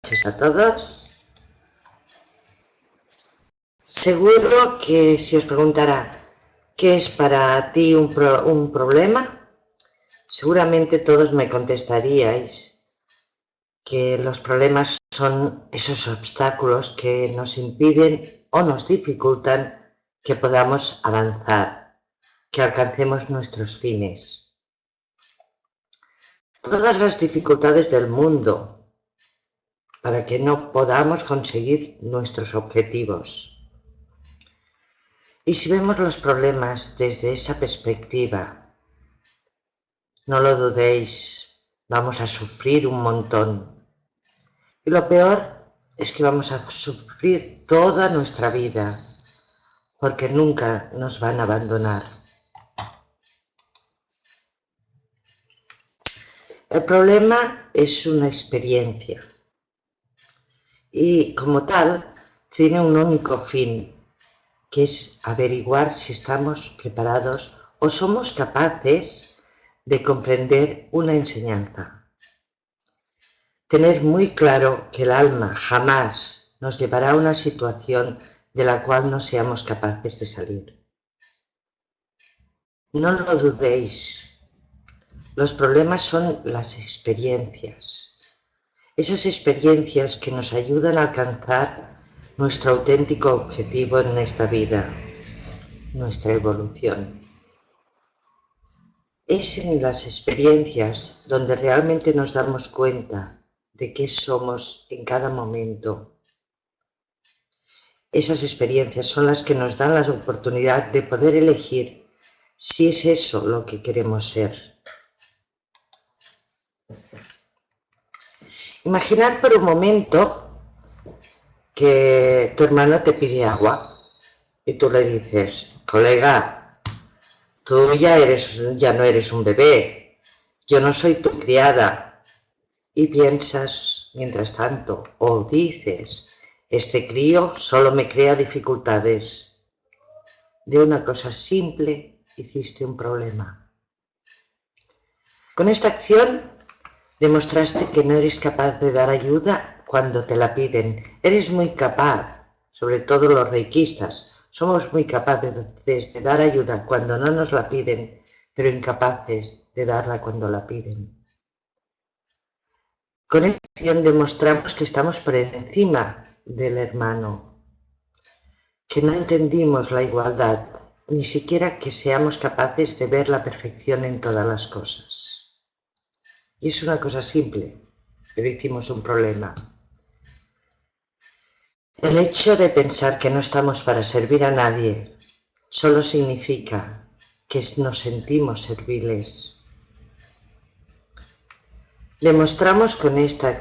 Noches a todos. Seguro que si os preguntara ¿qué es para ti un problema? Seguramente todos me contestaríais que los problemas son esos obstáculos que nos impiden o nos dificultan que podamos avanzar, que alcancemos nuestros fines. Todas las dificultades del mundo para que no podamos conseguir nuestros objetivos. Y si vemos los problemas desde esa perspectiva, no lo dudéis, vamos a sufrir un montón. Y lo peor es que vamos a sufrir toda nuestra vida, porque nunca nos van a abandonar. El problema es una experiencia y como tal tiene un único fin, que es averiguar si estamos preparados o somos capaces de comprender una enseñanza. Tener muy claro que el alma jamás nos llevará a una situación de la cual no seamos capaces de salir. No lo dudéis, los problemas son las experiencias. Esas experiencias que nos ayudan a alcanzar nuestro auténtico objetivo en esta vida, nuestra evolución. Es en las experiencias donde realmente nos damos cuenta de qué somos en cada momento. Esas experiencias son las que nos dan la oportunidad de poder elegir si es eso lo que queremos ser. Imaginar por un momento que tu hermano te pide agua y tú le dices, colega, tú ya no eres un bebé, yo no soy tu criada. Y piensas, mientras tanto, o dices, este crío solo me crea dificultades. De una cosa simple hiciste un problema. Con esta acción demostraste que no eres capaz de dar ayuda cuando te la piden. Eres muy capaz, sobre todo los reikistas, somos muy capaces de dar ayuda cuando no nos la piden, pero incapaces de darla cuando la piden. Con esta acción demostramos que estamos por encima del hermano, que no entendimos la igualdad, ni siquiera que seamos capaces de ver la perfección en todas las cosas. Y es una cosa simple, pero hicimos un problema. El hecho de pensar que no estamos para servir a nadie solo significa que nos sentimos serviles. Demostramos con esta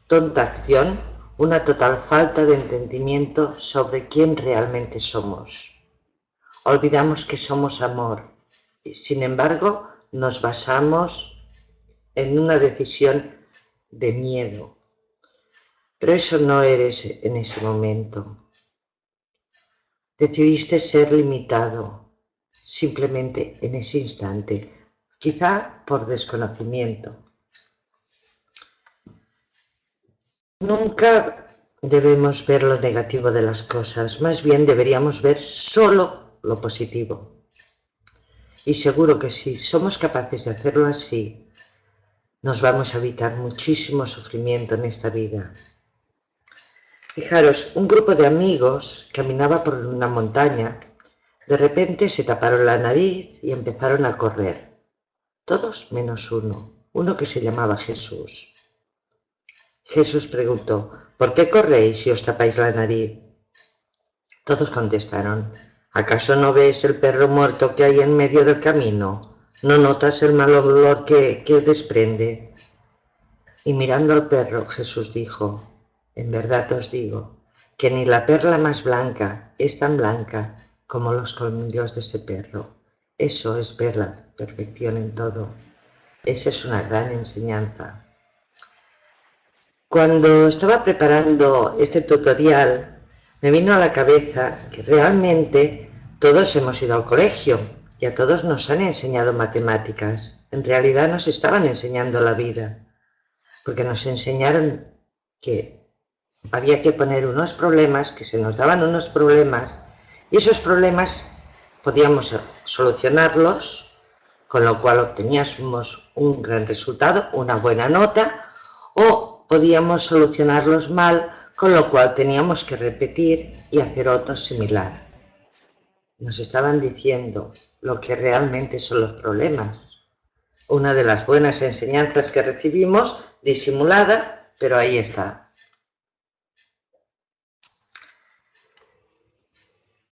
tonta acción una total falta de entendimiento sobre quién realmente somos. Olvidamos que somos amor y, sin embargo, nos basamos en una decisión de miedo. Pero eso no eres en ese momento. Decidiste ser limitado simplemente en ese instante, quizá por desconocimiento. Nunca debemos ver lo negativo de las cosas, más bien deberíamos ver solo lo positivo. Y seguro que si somos capaces de hacerlo así, nos vamos a evitar muchísimo sufrimiento en esta vida. Fijaros, un grupo de amigos caminaba por una montaña, de repente se taparon la nariz y empezaron a correr. Todos menos uno que se llamaba Jesús. Jesús preguntó, ¿por qué corréis si os tapáis la nariz? Todos contestaron, ¿acaso no ves el perro muerto que hay en medio del camino? ¿No notas el mal olor que desprende? Y mirando al perro, Jesús dijo, en verdad os digo, que ni la perla más blanca es tan blanca como los colmillos de ese perro. Eso es ver la perfección en todo. Esa es una gran enseñanza. Cuando estaba preparando este tutorial, me vino a la cabeza que realmente todos hemos ido al colegio y a todos nos han enseñado matemáticas. En realidad nos estaban enseñando la vida, porque nos enseñaron que había que poner unos problemas, que se nos daban unos problemas, y esos problemas podíamos solucionarlos, con lo cual obteníamos un gran resultado, una buena nota, o podíamos solucionarlos mal, con lo cual teníamos que repetir y hacer otro similar. Nos estaban diciendo lo que realmente son los problemas. Una de las buenas enseñanzas que recibimos, disimulada, pero ahí está.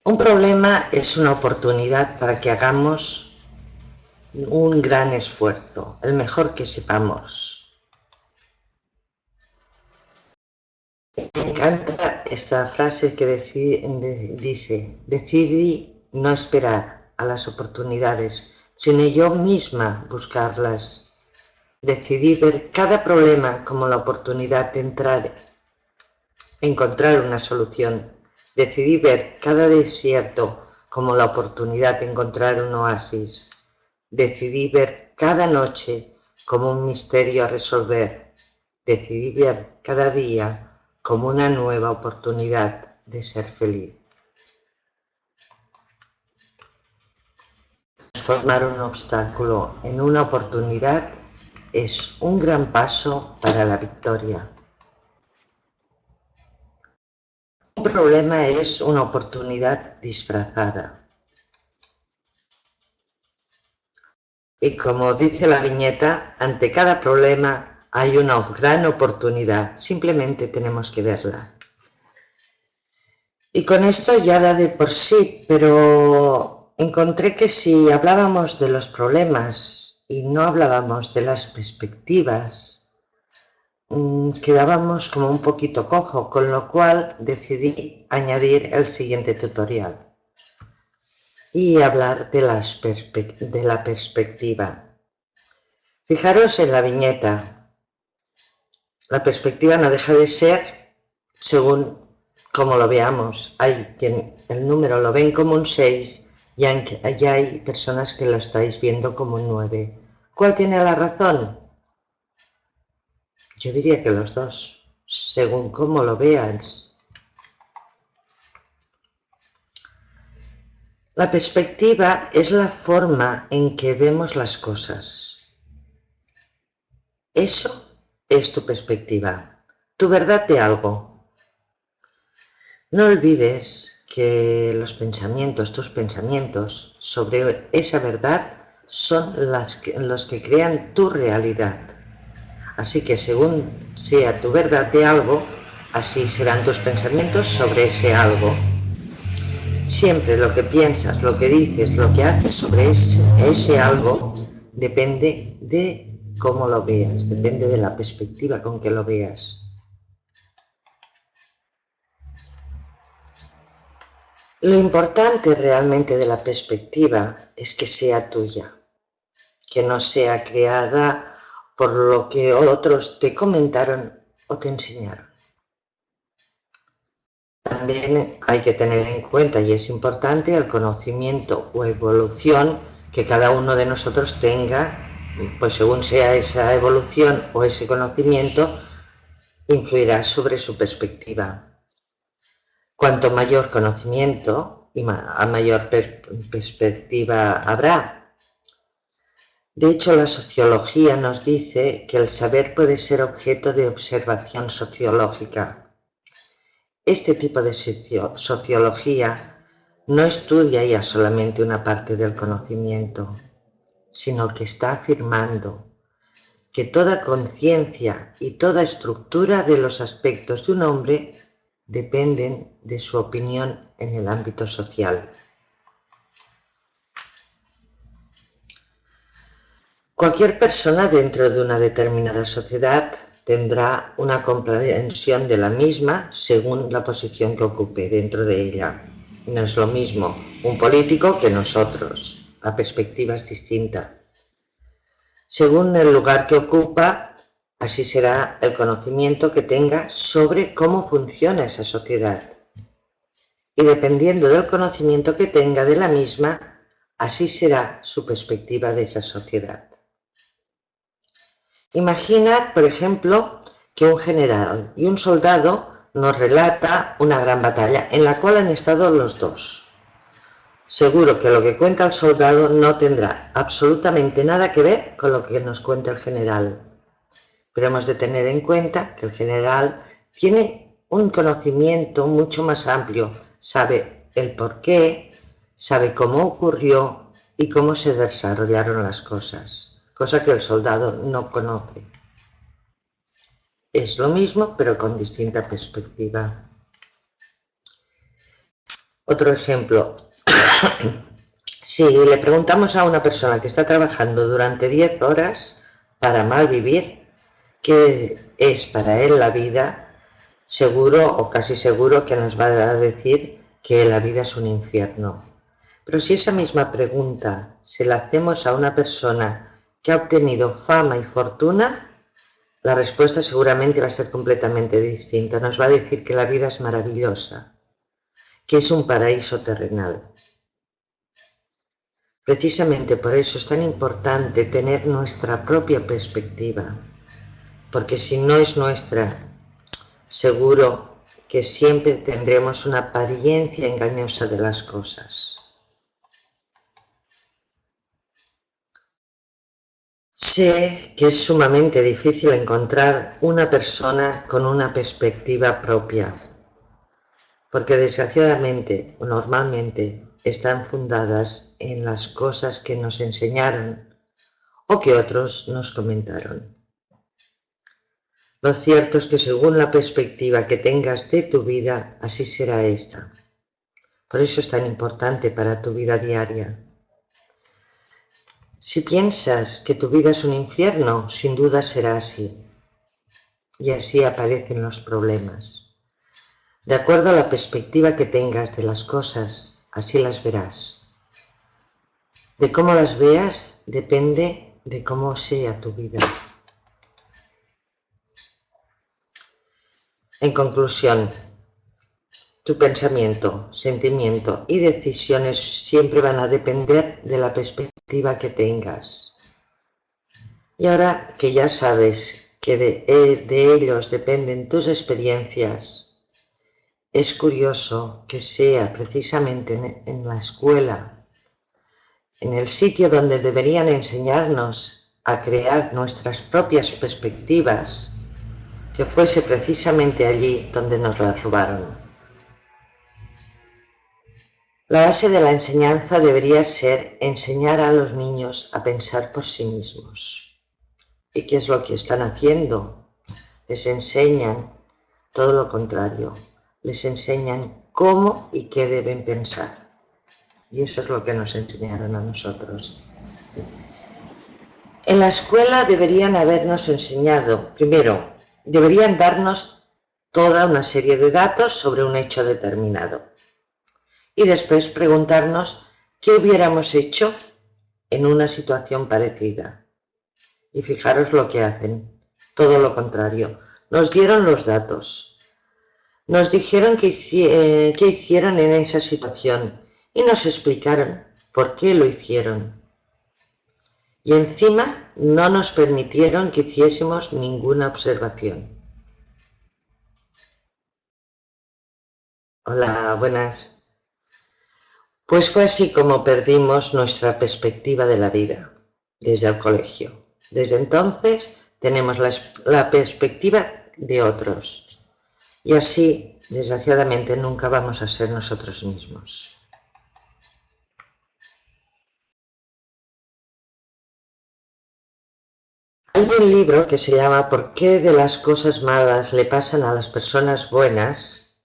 Un problema es una oportunidad para que hagamos un gran esfuerzo, el mejor que sepamos. Me encanta esta frase que dice, decidí no esperar a las oportunidades, sino yo misma buscarlas. Decidí ver cada problema como la oportunidad de encontrar una solución. Decidí ver cada desierto como la oportunidad de encontrar un oasis. Decidí ver cada noche como un misterio a resolver. Decidí ver cada día como una nueva oportunidad de ser feliz. Transformar un obstáculo en una oportunidad es un gran paso para la victoria. Un problema es una oportunidad disfrazada. Y como dice la viñeta, ante cada problema hay una gran oportunidad, simplemente tenemos que verla. Y con esto ya da de por sí, pero encontré que si hablábamos de los problemas y no hablábamos de las perspectivas, quedábamos como un poquito cojo, con lo cual decidí añadir el siguiente tutorial y hablar de la perspectiva. Fijaros en la viñeta. La perspectiva no deja de ser según como lo veamos. Hay quien el número lo ven como un 6 y ya hay personas que lo estáis viendo como un 9. ¿Cuál tiene la razón? Yo diría que los dos, según cómo lo veas. La perspectiva es la forma en que vemos las cosas. Eso es tu perspectiva, tu verdad de algo. No olvides que tus pensamientos sobre esa verdad son los que crean tu realidad. Así que según sea tu verdad de algo, así serán tus pensamientos sobre ese algo. Siempre lo que piensas, lo que dices, lo que haces sobre ese algo depende de cómo lo veas, depende de la perspectiva con que lo veas. Lo importante realmente de la perspectiva es que sea tuya, que no sea creada por lo que otros te comentaron o te enseñaron. También hay que tener en cuenta, y es importante, el conocimiento o evolución que cada uno de nosotros tenga, pues según sea esa evolución o ese conocimiento, influirá sobre su perspectiva. Cuanto mayor conocimiento y a mayor perspectiva habrá. De hecho, la sociología nos dice que el saber puede ser objeto de observación sociológica. Este tipo de sociología no estudia ya solamente una parte del conocimiento, sino que está afirmando que toda conciencia y toda estructura de los aspectos de un hombre dependen de su opinión en el ámbito social. Cualquier persona dentro de una determinada sociedad tendrá una comprensión de la misma según la posición que ocupe dentro de ella. No es lo mismo un político que nosotros, la perspectiva es distinta. Según el lugar que ocupa, así será el conocimiento que tenga sobre cómo funciona esa sociedad. Y dependiendo del conocimiento que tenga de la misma, así será su perspectiva de esa sociedad. Imaginad, por ejemplo, que un general y un soldado nos relata una gran batalla en la cual han estado los dos. Seguro que lo que cuenta el soldado no tendrá absolutamente nada que ver con lo que nos cuenta el general. Pero hemos de tener en cuenta que el general tiene un conocimiento mucho más amplio, sabe el porqué, sabe cómo ocurrió y cómo se desarrollaron las cosas, cosa que el soldado no conoce. Es lo mismo, pero con distinta perspectiva. Otro ejemplo. Si le preguntamos a una persona que está trabajando durante 10 horas para mal vivir, ¿qué es para él la vida? Seguro o casi seguro que nos va a decir que la vida es un infierno. Pero si esa misma pregunta se la hacemos a una persona que ha obtenido fama y fortuna, la respuesta seguramente va a ser completamente distinta. Nos va a decir que la vida es maravillosa, que es un paraíso terrenal. Precisamente por eso es tan importante tener nuestra propia perspectiva, porque si no es nuestra, seguro que siempre tendremos una apariencia engañosa de las cosas. Sé que es sumamente difícil encontrar una persona con una perspectiva propia, porque desgraciadamente o normalmente están fundadas en las cosas que nos enseñaron o que otros nos comentaron. Lo cierto es que según la perspectiva que tengas de tu vida, así será esta. Por eso es tan importante para tu vida diaria. Si piensas que tu vida es un infierno, sin duda será así. Y así aparecen los problemas. De acuerdo a la perspectiva que tengas de las cosas, así las verás. De cómo las veas depende de cómo sea tu vida. En conclusión, tu pensamiento, sentimiento y decisiones siempre van a depender de la perspectiva que tengas. Y ahora que ya sabes que de ellos dependen tus experiencias, es curioso que sea precisamente en la escuela, en el sitio donde deberían enseñarnos a crear nuestras propias perspectivas, que fuese precisamente allí donde nos las robaron. La base de la enseñanza debería ser enseñar a los niños a pensar por sí mismos. ¿Y qué es lo que están haciendo? Les enseñan todo lo contrario. Les enseñan cómo y qué deben pensar. Y eso es lo que nos enseñaron a nosotros. En la escuela deberían habernos enseñado, primero, deberían darnos toda una serie de datos sobre un hecho determinado. Y después preguntarnos qué hubiéramos hecho en una situación parecida. Y fijaros lo que hacen, todo lo contrario. Nos dieron los datos, nos dijeron qué hicieron en esa situación y nos explicaron por qué lo hicieron. Y encima no nos permitieron que hiciésemos ninguna observación. Hola, buenas. Pues fue así como perdimos nuestra perspectiva de la vida, desde el colegio. Desde entonces tenemos la perspectiva de otros. Y así, desgraciadamente, nunca vamos a ser nosotros mismos. Hay un libro que se llama ¿Por qué de las cosas malas le pasan a las personas buenas?,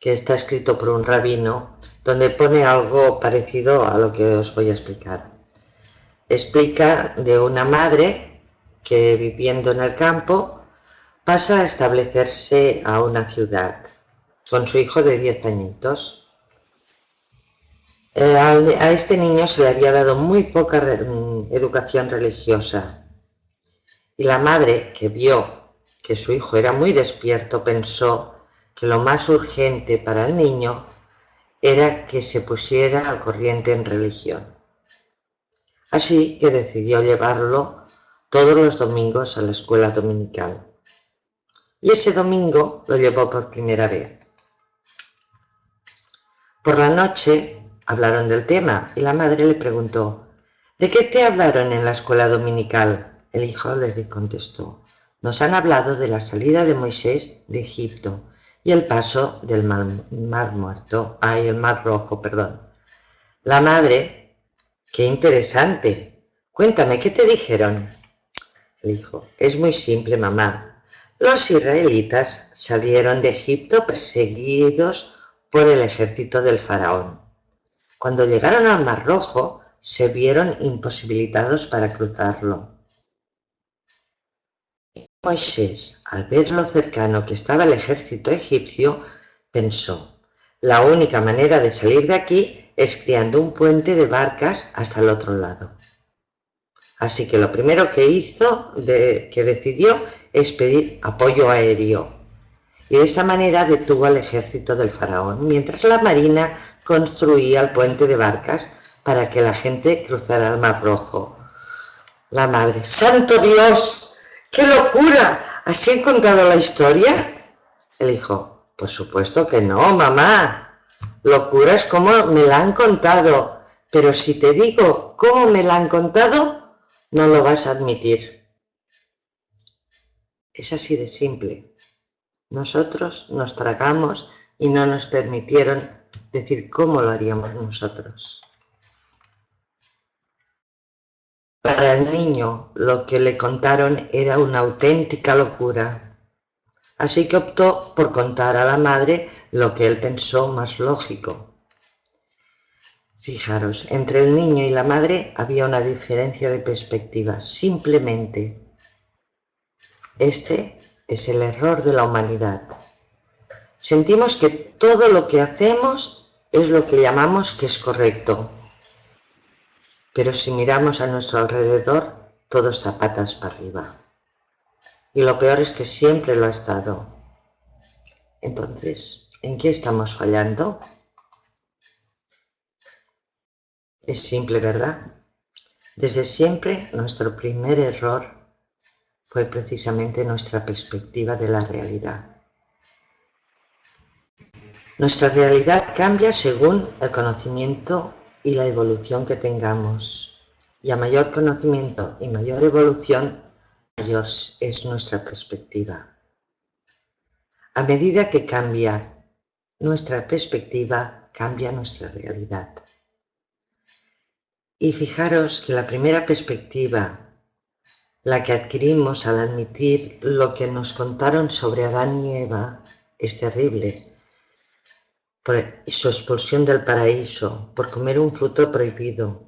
que está escrito por un rabino, donde pone algo parecido a lo que os voy a explicar. Explica de una madre que, viviendo en el campo, pasa a establecerse a una ciudad con su hijo de 10 añitos. A este niño se le había dado muy poca educación religiosa y la madre, que vio que su hijo era muy despierto, pensó que lo más urgente para el niño era que se pusiera al corriente en religión. Así que decidió llevarlo todos los domingos a la escuela dominical. y ese domingo lo llevó por primera vez. Por la noche hablaron del tema y la madre le preguntó: ¿de qué te hablaron en la escuela dominical? El hijo le contestó: nos han hablado de la salida de Moisés de Egipto y el paso del Mar Rojo. La madre: qué interesante. Cuéntame, ¿qué te dijeron? El hijo: es muy simple, mamá. Los israelitas salieron de Egipto perseguidos por el ejército del faraón. Cuando llegaron al Mar Rojo, se vieron imposibilitados para cruzarlo. Moisés, al ver lo cercano que estaba el ejército egipcio, pensó: la única manera de salir de aquí es creando un puente de barcas hasta el otro lado. Así que lo primero que decidió es pedir apoyo aéreo. Y de esa manera detuvo al ejército del faraón, mientras la marina construía el puente de barcas para que la gente cruzara el Mar Rojo. La madre: ¡santo Dios! ¡Qué locura! ¿Así he contado la historia? El hijo: por supuesto que no, mamá. Locura es como me la han contado, pero si te digo cómo me la han contado, no lo vas a admitir. Es así de simple. Nosotros nos tragamos y no nos permitieron decir cómo lo haríamos nosotros. Para el niño, lo que le contaron era una auténtica locura. Así que optó por contar a la madre lo que él pensó más lógico. Fijaros, entre el niño y la madre había una diferencia de perspectiva, simplemente. Este es el error de la humanidad. Sentimos que todo lo que hacemos es lo que llamamos que es correcto. Pero si miramos a nuestro alrededor, todo está patas para arriba. Y lo peor es que siempre lo ha estado. Entonces, ¿en qué estamos fallando? Es simple, ¿verdad? Desde siempre, nuestro primer error fue precisamente nuestra perspectiva de la realidad. Nuestra realidad cambia según el conocimiento y la evolución que tengamos. Y a mayor conocimiento y mayor evolución, mayor es nuestra perspectiva. A medida que cambia nuestra perspectiva, cambia nuestra realidad. Y fijaros que la primera perspectiva, la que adquirimos al admitir lo que nos contaron sobre Adán y Eva, es terrible. Por su expulsión del paraíso, por comer un fruto prohibido.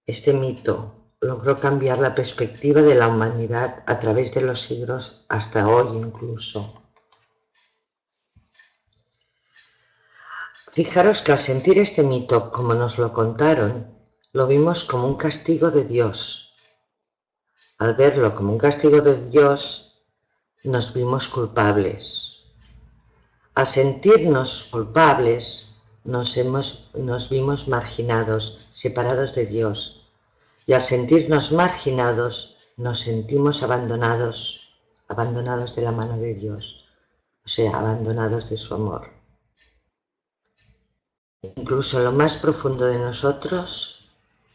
Este mito logró cambiar la perspectiva de la humanidad a través de los siglos, hasta hoy incluso. Fijaros que al sentir este mito como nos lo contaron, lo vimos como un castigo de Dios. Al verlo como un castigo de Dios, nos vimos culpables. Al sentirnos culpables, nos vimos marginados, separados de Dios. Y al sentirnos marginados, nos sentimos abandonados de la mano de Dios, o sea, abandonados de su amor. Incluso en lo más profundo de nosotros,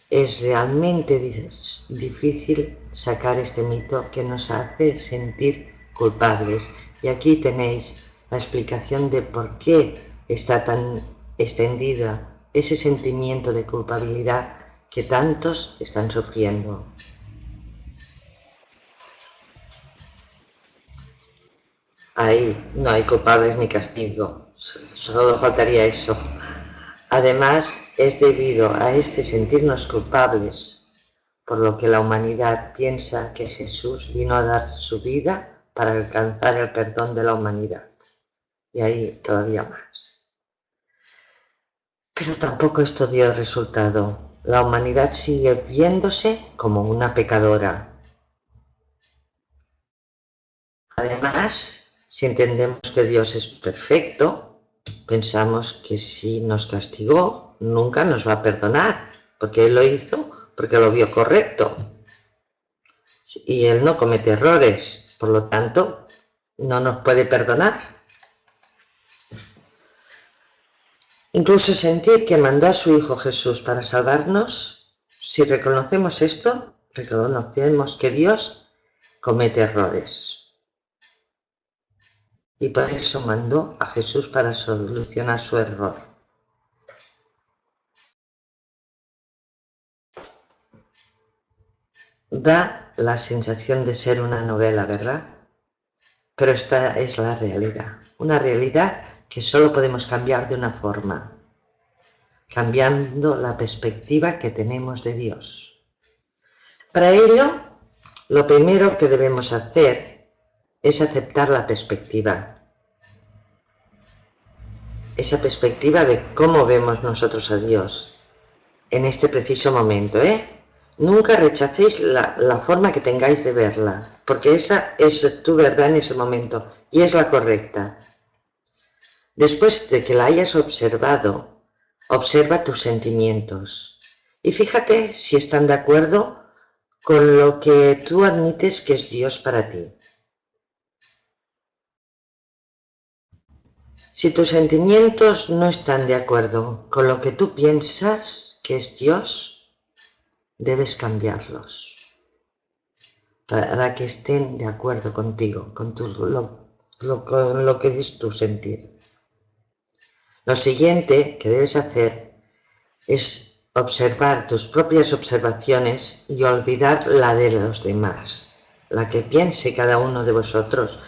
es realmente difícil sacar este mito que nos hace sentir culpables. Y aquí tenéis la explicación de por qué está tan extendida ese sentimiento de culpabilidad que tantos están sufriendo. Ahí no hay culpables ni castigo, solo faltaría eso. Además, es debido a este sentirnos culpables por lo que la humanidad piensa que Jesús vino a dar su vida para alcanzar el perdón de la humanidad. Y ahí todavía más. Pero tampoco esto dio resultado. La humanidad sigue viéndose como una pecadora. Además, si entendemos que Dios es perfecto, pensamos que si nos castigó, nunca nos va a perdonar, porque Él lo hizo porque lo vio correcto. Y Él no comete errores, por lo tanto, no nos puede perdonar. Incluso sentir que mandó a su Hijo Jesús para salvarnos, si reconocemos esto, reconocemos que Dios comete errores. Y por eso mandó a Jesús para solucionar su error. Da la sensación de ser una novela, ¿verdad? Pero esta es la realidad. Una realidad que solo podemos cambiar de una forma, cambiando la perspectiva que tenemos de Dios. Para ello, lo primero que debemos hacer es aceptar la perspectiva. Esa perspectiva de cómo vemos nosotros a Dios en este preciso momento, Nunca rechacéis la forma que tengáis de verla, porque esa es tu verdad en ese momento y es la correcta. Después de que la hayas observado, observa tus sentimientos y fíjate si están de acuerdo con lo que tú admites que es Dios para ti. Si tus sentimientos no están de acuerdo con lo que tú piensas que es Dios, debes cambiarlos para que estén de acuerdo contigo, con lo que es tu sentir. Lo siguiente que debes hacer es observar tus propias observaciones y olvidar la de los demás. La que piense cada uno de vosotros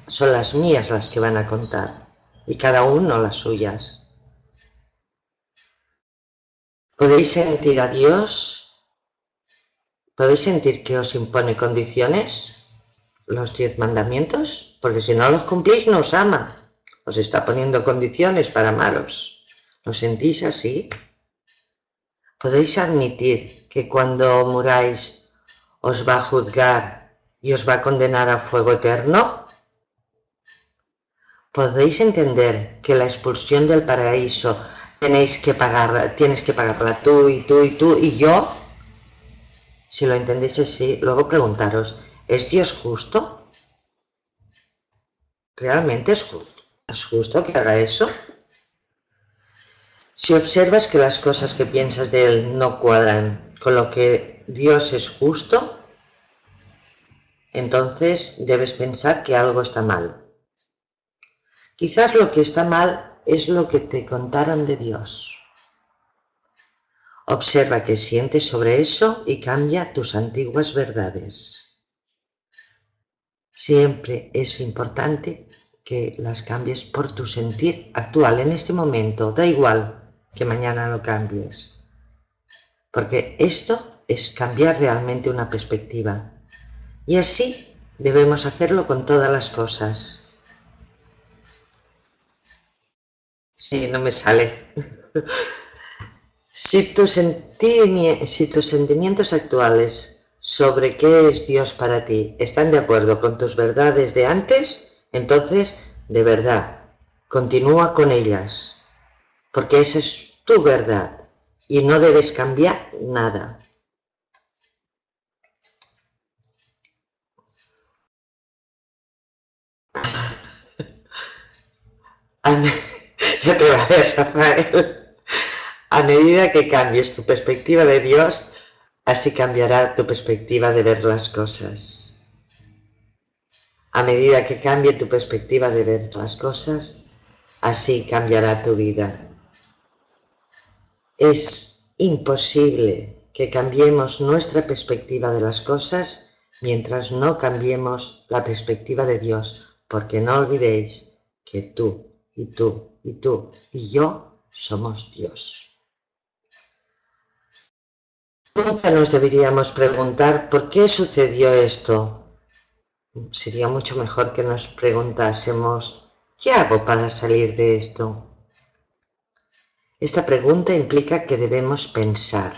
son las mías las que van a contar y cada uno las suyas. ¿Podéis sentir a Dios? ¿Podéis sentir que os impone condiciones? ¿Los 10 mandamientos? Porque si no los cumplís no os ama. Os está poniendo condiciones para amaros. ¿Lo sentís así? ¿Podéis admitir que cuando muráis os va a juzgar y os va a condenar a fuego eterno? ¿Podéis entender que la expulsión del paraíso tienes que pagarla tú y tú y tú y yo? Si lo entendéis así, luego preguntaros, ¿es Dios justo? ¿Realmente es justo que haga eso? Si observas que las cosas que piensas de Él no cuadran con lo que Dios es justo, entonces debes pensar que algo está mal. Quizás lo que está mal es lo que te contaron de Dios. Observa qué sientes sobre eso y cambia tus antiguas verdades. Siempre es importante que las cambies por tu sentir actual en este momento. Da igual que mañana lo cambies. Porque esto es cambiar realmente una perspectiva. Y así debemos hacerlo con todas las cosas. Sí, no me sale. Si tus sentimientos actuales sobre qué es Dios para ti están de acuerdo con tus verdades de antes, entonces, de verdad, continúa con ellas, porque esa es tu verdad y no debes cambiar nada. Ya te va a ver, Rafael. A medida que cambies tu perspectiva de Dios, así cambiará tu perspectiva de ver las cosas. A medida que cambie tu perspectiva de ver las cosas, así cambiará tu vida. Es imposible que cambiemos nuestra perspectiva de las cosas mientras no cambiemos la perspectiva de Dios, porque no olvidéis que tú y tú y tú y yo somos Dios. Nunca nos deberíamos preguntar por qué sucedió esto. Sería mucho mejor que nos preguntásemos, ¿qué hago para salir de esto? Esta pregunta implica que debemos pensar,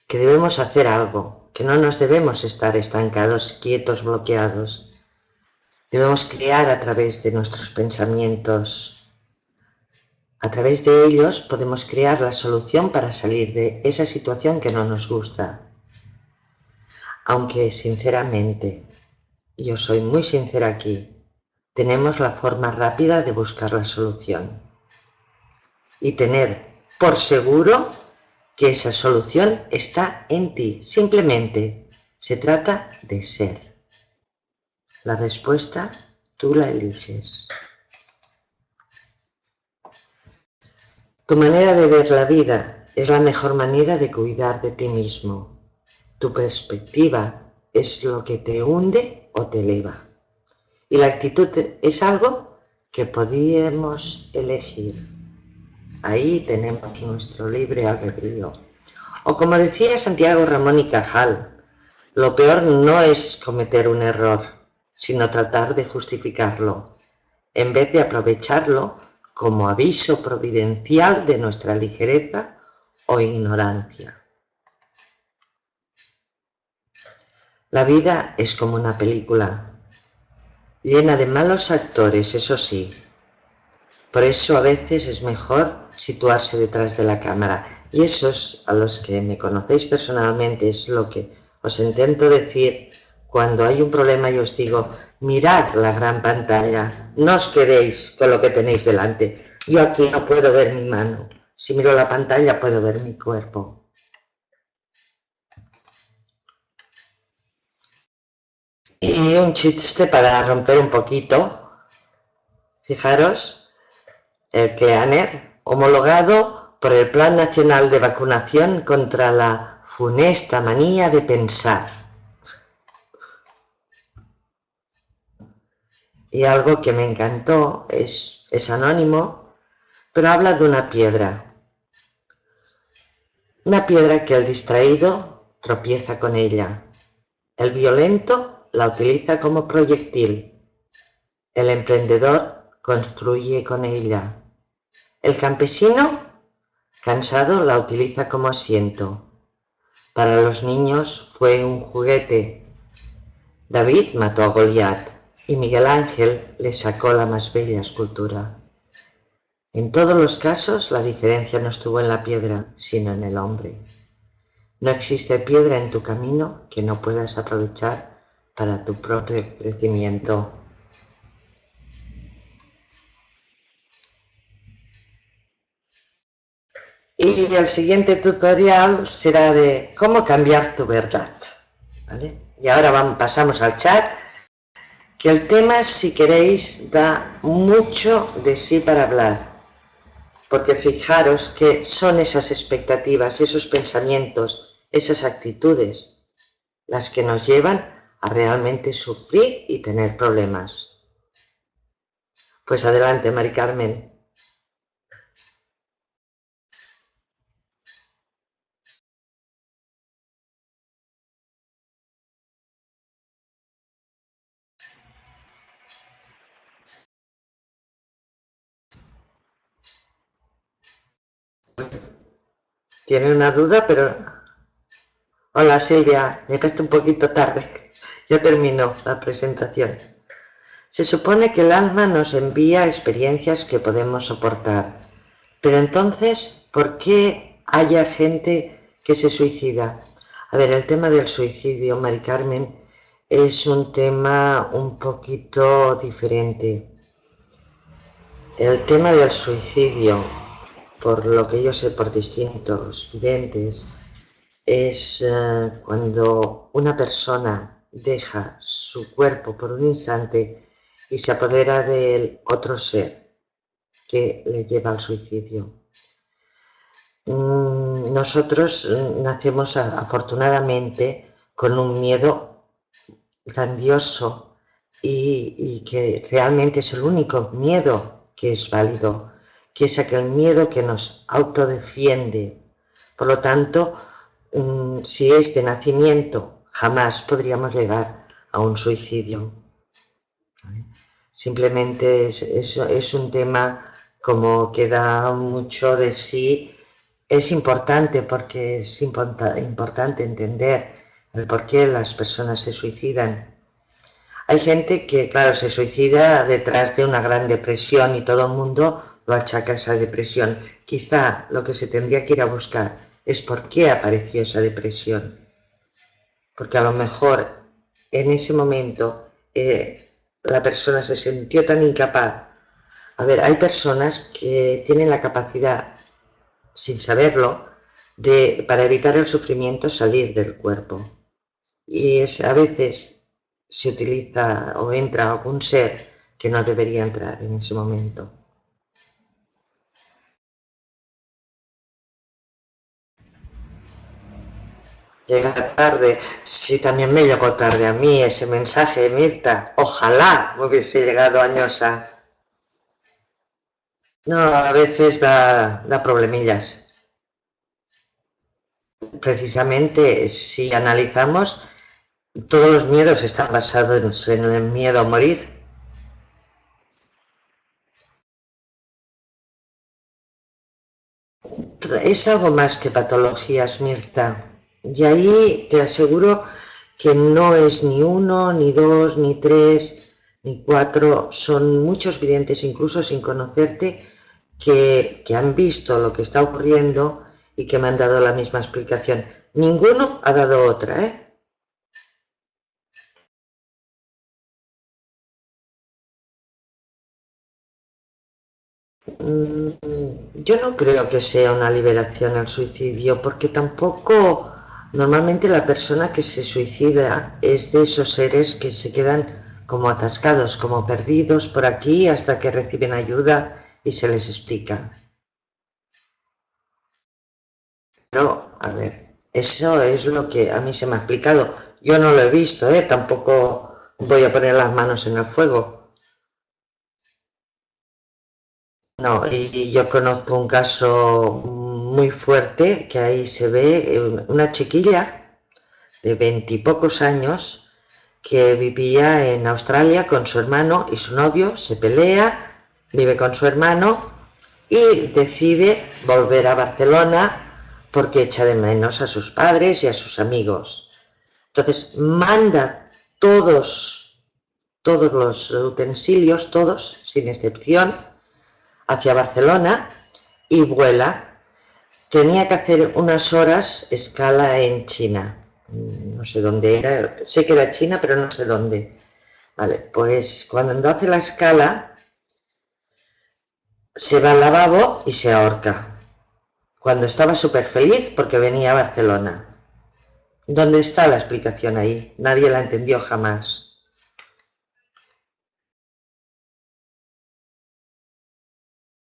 que debemos hacer algo, que no nos debemos estar estancados, quietos, bloqueados. Debemos crear a través de nuestros pensamientos. A través de ellos podemos crear la solución para salir de esa situación que no nos gusta. Aunque, sinceramente, yo soy muy sincera aquí, tenemos la forma rápida de buscar la solución y tener por seguro que esa solución está en ti. Simplemente se trata de ser. La respuesta tú la eliges. Tu manera de ver la vida es la mejor manera de cuidar de ti mismo. Tu perspectiva es lo que te hunde o te eleva. Y la actitud es algo que podemos elegir. Ahí tenemos nuestro libre albedrío. O como decía Santiago Ramón y Cajal, lo peor no es cometer un error, sino tratar de justificarlo, en vez de aprovecharlo como aviso providencial de nuestra ligereza o ignorancia. La vida es como una película, llena de malos actores, eso sí. Por eso a veces es mejor situarse detrás de la cámara. Y esos a los que me conocéis personalmente es lo que os intento decir cuando hay un problema y os digo, mirad la gran pantalla, no os quedéis con lo que tenéis delante. Yo aquí no puedo ver mi mano, si miro la pantalla puedo ver mi cuerpo. Y un chiste para romper un poquito, fijaros, el Cleaner, homologado por el Plan Nacional de Vacunación contra la funesta manía de pensar. Y algo que me encantó es anónimo, pero habla de una piedra. Una piedra que el distraído tropieza con ella. El violento la utiliza como proyectil. El emprendedor construye con ella. El campesino, cansado, la utiliza como asiento. Para los niños fue un juguete. David mató a Goliat y Miguel Ángel le sacó la más bella escultura. En todos los casos la diferencia no estuvo en la piedra, sino en el hombre. No existe piedra en tu camino que no puedas aprovechar para tu propio crecimiento. Y el siguiente tutorial será de cómo cambiar tu verdad, ¿vale? Y ahora pasamos al chat, que el tema, si queréis, da mucho de sí para hablar, porque fijaros que son esas expectativas, esos pensamientos, esas actitudes, las que nos llevan a realmente sufrir y tener problemas. Pues adelante, Mari Carmen. Tiene una duda, pero... Hola Silvia, llegaste un poquito tarde. Ya terminó la presentación. Se supone que el alma nos envía experiencias que podemos soportar. Pero entonces, ¿por qué haya gente que se suicida? A ver, el tema del suicidio, Mari Carmen, es un tema un poquito diferente. El tema del suicidio, por lo que yo sé por distintos videntes, es cuando una persona deja su cuerpo por un instante y se apodera del otro ser que le lleva al suicidio. Nosotros nacemos afortunadamente con un miedo grandioso y que realmente es el único miedo que es válido, que es aquel miedo que nos autodefiende. Por lo tanto, si es de nacimiento, jamás podríamos llegar a un suicidio. ¿Vale? Simplemente es un tema como que da mucho de sí. Es importante porque es importante entender el por qué las personas se suicidan. Hay gente que, claro, se suicida detrás de una gran depresión y todo el mundo lo achaca a esa depresión. Quizá lo que se tendría que ir a buscar es por qué apareció esa depresión. Porque a lo mejor en ese momento la persona se sintió tan incapaz. A ver, hay personas que tienen la capacidad, sin saberlo, para evitar el sufrimiento, salir del cuerpo. Y a veces se utiliza o entra algún ser que no debería entrar en ese momento. Llega tarde, sí, también me llegó tarde a mí ese mensaje, Mirta. Ojalá me hubiese llegado añosa. No, a veces da problemillas. Precisamente, si analizamos, todos los miedos están basados en el miedo a morir. Es algo más que patologías, Mirta. Y ahí te aseguro que no es ni uno, ni dos, ni tres, ni cuatro. Son muchos videntes, incluso sin conocerte, que han visto lo que está ocurriendo y que me han dado la misma explicación. Ninguno ha dado otra, ¿eh? Yo no creo que sea una liberación al suicidio, porque tampoco normalmente la persona que se suicida es de esos seres que se quedan como atascados, como perdidos por aquí hasta que reciben ayuda y se les explica. Pero, a ver, eso es lo que a mí se me ha explicado. Yo no lo he visto, ¿eh? Tampoco voy a poner las manos en el fuego. No, y yo conozco un caso muy fuerte que ahí se ve una chiquilla de 20 y pocos años que vivía en Australia con su hermano y su novio, se pelea, vive con su hermano y decide volver a Barcelona porque echa de menos a sus padres y a sus amigos. Entonces manda todos los utensilios, todos, sin excepción, hacia Barcelona y vuela. Tenía que hacer unas horas escala en China. No sé dónde era, sé que era China, pero no sé dónde. Vale, pues cuando hace la escala, se va al lavabo y se ahorca. Cuando estaba súper feliz porque venía a Barcelona. ¿Dónde está la explicación ahí? Nadie la entendió jamás.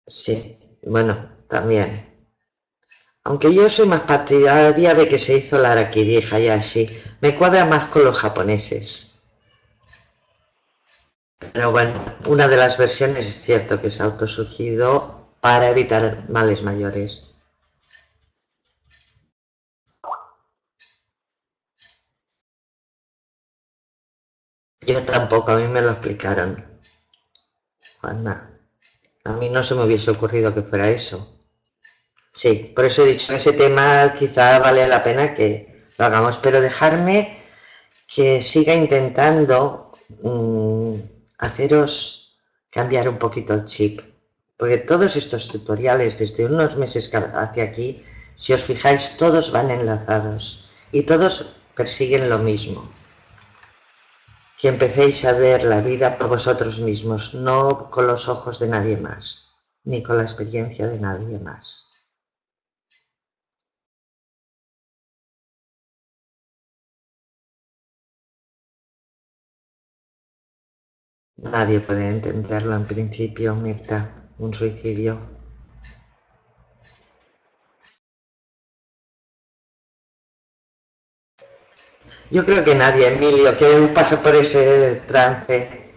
Sí, bueno, también. Aunque yo soy más partidaria de que se hizo la Harakiri Hayashi. Me cuadra más con los japoneses. Pero bueno, una de las versiones es cierto que se autosuicidó para evitar males mayores. Yo tampoco, a mí me lo explicaron. Juanma, a mí no se me hubiese ocurrido que fuera eso. Sí, por eso he dicho que ese tema quizá vale la pena que lo hagamos, pero dejarme que siga intentando haceros cambiar un poquito el chip, porque todos estos tutoriales desde unos meses hacia aquí, si os fijáis, todos van enlazados y todos persiguen lo mismo, que empecéis a ver la vida por vosotros mismos, no con los ojos de nadie más, ni con la experiencia de nadie más. Nadie puede entenderlo en principio, Mirta, un suicidio. Yo creo que nadie, Emilio, que pasa por ese trance.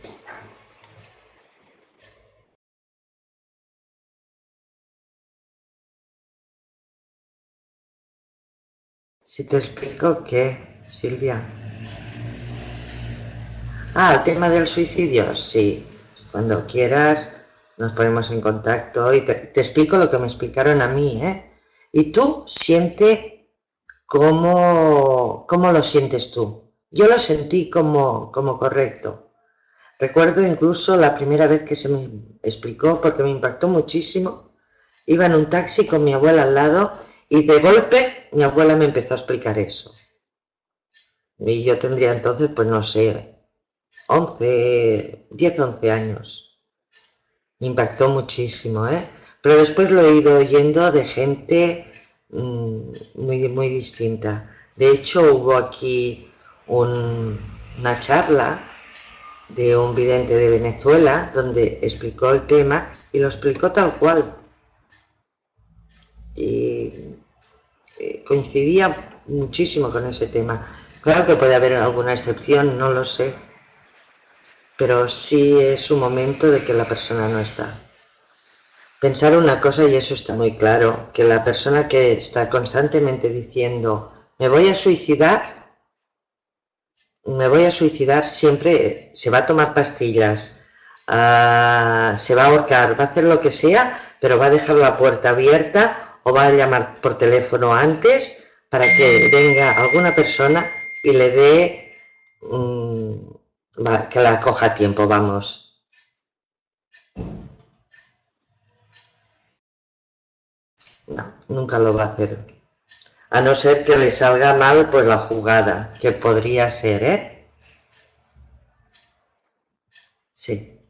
Si te explico que, Silvia. Ah, el tema del suicidio, sí. Cuando quieras nos ponemos en contacto y te explico lo que me explicaron a mí, ¿eh? Y tú siente cómo lo sientes tú. Yo lo sentí como correcto. Recuerdo incluso la primera vez que se me explicó, porque me impactó muchísimo. Iba en un taxi con mi abuela al lado y de golpe mi abuela me empezó a explicar eso. Y yo tendría entonces, pues no sé, 10, 11 años. Me impactó muchísimo, pero después lo he ido oyendo de gente muy distinta. De hecho, hubo aquí una charla de un vidente de Venezuela donde explicó el tema y lo explicó tal cual. Y coincidía muchísimo con ese tema. Claro que puede haber alguna excepción, no lo sé, pero sí es un momento de que la persona no está. Pensar una cosa, y eso está muy claro, que la persona que está constantemente diciendo me voy a suicidar siempre se va a tomar pastillas, se va a ahorcar, va a hacer lo que sea, pero va a dejar la puerta abierta o va a llamar por teléfono antes para que venga alguna persona y le dé, que la coja a tiempo, vamos. No, nunca lo va a hacer. A no ser que le salga mal pues la jugada, que podría ser, Sí,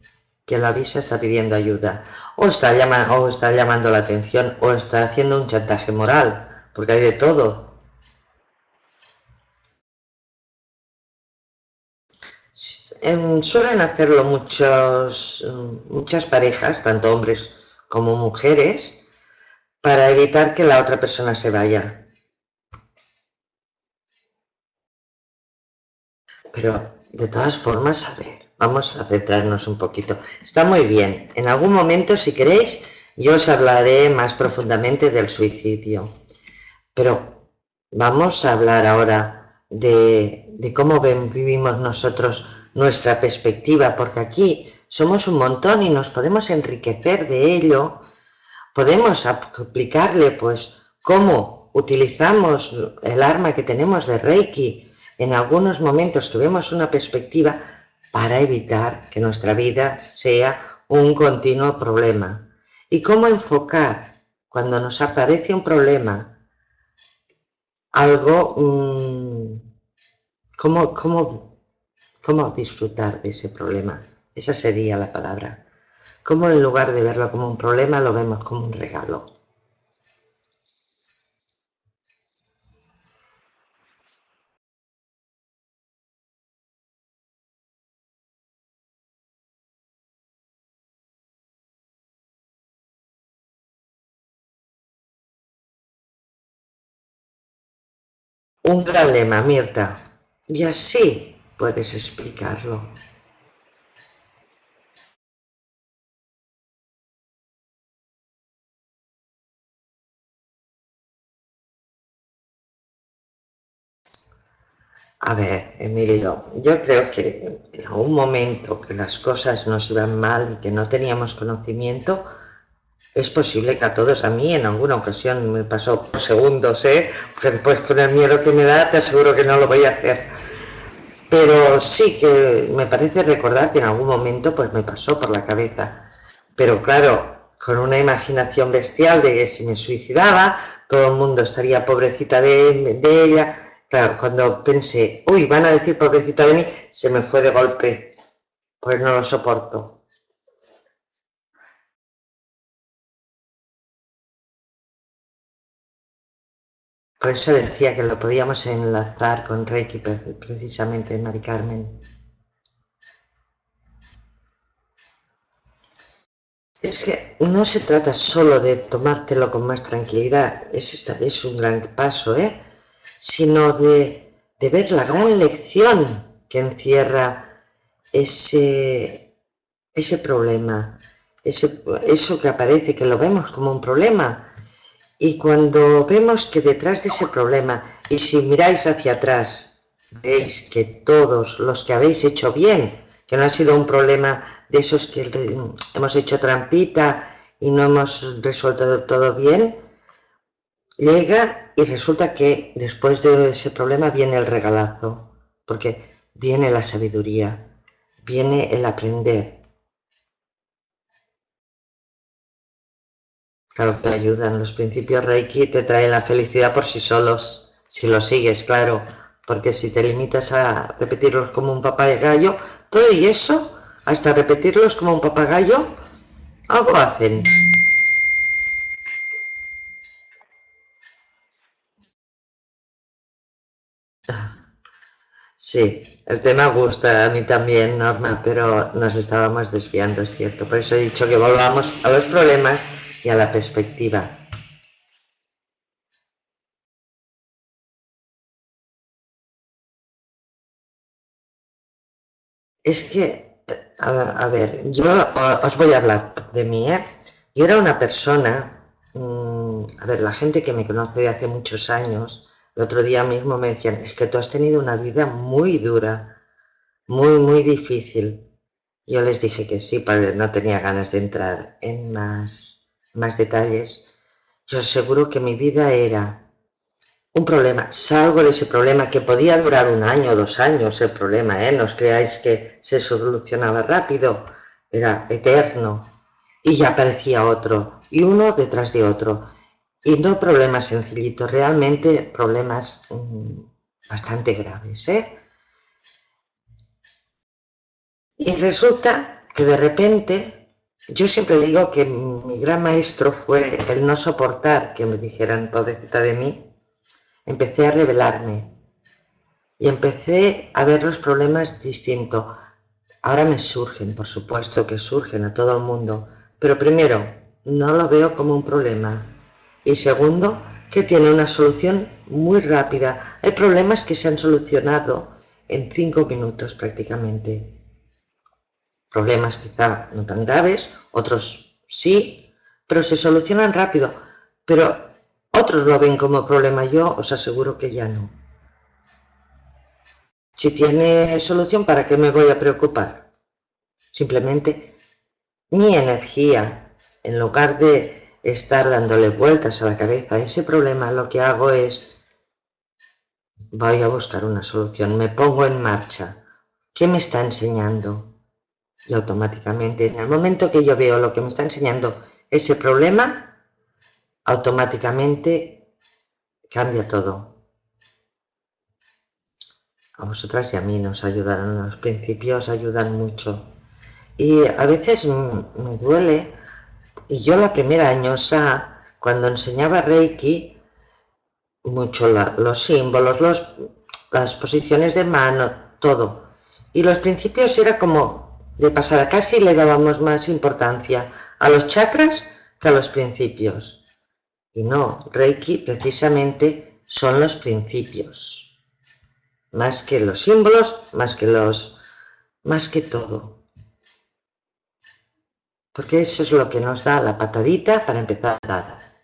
que la avisa está pidiendo ayuda, o está llamando la atención, o está haciendo un chantaje moral, porque hay de todo. Suelen hacerlo muchas parejas, tanto hombres como mujeres, para evitar que la otra persona se vaya. Pero de todas formas, a ver, vamos a centrarnos un poquito. Está muy bien. En algún momento, si queréis, yo os hablaré más profundamente del suicidio. Pero vamos a hablar ahora de cómo vivimos nosotros nuestra perspectiva, porque aquí somos un montón y nos podemos enriquecer de ello. Podemos aplicarle, pues, cómo utilizamos el arma que tenemos de Reiki en algunos momentos que vemos una perspectiva para evitar que nuestra vida sea un continuo problema. Y cómo enfocar cuando nos aparece un problema algo, cómo disfrutar de ese problema. Esa sería la palabra. Cómo en lugar de verlo como un problema lo vemos como un regalo. Un gran lema, Mirta. Y así puedes explicarlo. A ver, Emilio, yo creo que en algún momento que las cosas nos iban mal y que no teníamos conocimiento, es posible que a todos, a mí en alguna ocasión me pasó por segundos, porque después con el miedo que me da te aseguro que no lo voy a hacer. Pero sí que me parece recordar que en algún momento pues me pasó por la cabeza. Pero claro, con una imaginación bestial de que si me suicidaba, todo el mundo estaría pobrecita de ella. Claro, cuando pensé, uy, van a decir pobrecita de mí, se me fue de golpe, pues no lo soporto. Por eso decía que lo podíamos enlazar con Reiki precisamente, Mari Carmen. Es que no se trata solo de tomártelo con más tranquilidad, es un gran paso, sino de ver la gran lección que encierra ese problema, eso que aparece, que lo vemos como un problema. Y cuando vemos que detrás de ese problema, y si miráis hacia atrás, veis que todos los que habéis hecho bien, que no ha sido un problema de esos que hemos hecho trampita y no hemos resuelto todo bien, llega y resulta que después de ese problema viene el regalazo, porque viene la sabiduría, viene el aprender. Claro, te ayudan los principios Reiki, te traen la felicidad por sí solos, si lo sigues, claro, porque si te limitas a repetirlos como un papagayo, todo y eso, hasta repetirlos como un papagayo, algo hacen. Sí, el tema gusta a mí también, Norma, pero nos estábamos desviando, es cierto. Por eso he dicho que volvamos a los problemas y a la perspectiva. Es que, a ver, yo os voy a hablar de mí, ¿eh? Yo era una persona, a ver, la gente que me conoce de hace muchos años, el otro día mismo me decían, es que tú has tenido una vida muy dura, muy, muy difícil. Yo les dije que sí, pero no tenía ganas de entrar en más detalles. Yo os aseguro que mi vida era un problema, salgo de ese problema que podía durar un año, 2 años el problema, ¿eh? No os creáis que se solucionaba rápido, era eterno y ya aparecía otro y uno detrás de otro y no problemas sencillitos, realmente problemas bastante graves, ¿eh? Y resulta que de repente, yo siempre digo que mi gran maestro fue el no soportar que me dijeran pobrecita de mí. Empecé a rebelarme y empecé a ver los problemas distinto. Ahora me surgen, por supuesto que surgen a todo el mundo, pero primero, no lo veo como un problema. Y segundo, que tiene una solución muy rápida. Hay problemas que se han solucionado en 5 minutos prácticamente. Problemas quizá no tan graves, otros sí, pero se solucionan rápido. Pero otros lo ven como problema, yo os aseguro que ya no. Si tiene solución, ¿para qué me voy a preocupar? Simplemente mi energía, en lugar de estar dándole vueltas a la cabeza a ese problema, lo que hago es, voy a buscar una solución, me pongo en marcha. ¿Qué me está enseñando? Y automáticamente, en el momento que yo veo lo que me está enseñando ese problema, automáticamente cambia todo. A vosotras y a mí nos ayudaron, los principios ayudan mucho. Y a veces me duele, y yo la primera añosa, cuando enseñaba Reiki, mucho los símbolos, las posiciones de mano, todo. Y los principios era como de pasada, casi le dábamos más importancia a los chakras que a los principios. Y no, Reiki precisamente son los principios. Más que los símbolos, más que todo. Porque eso es lo que nos da la patadita para empezar a dar.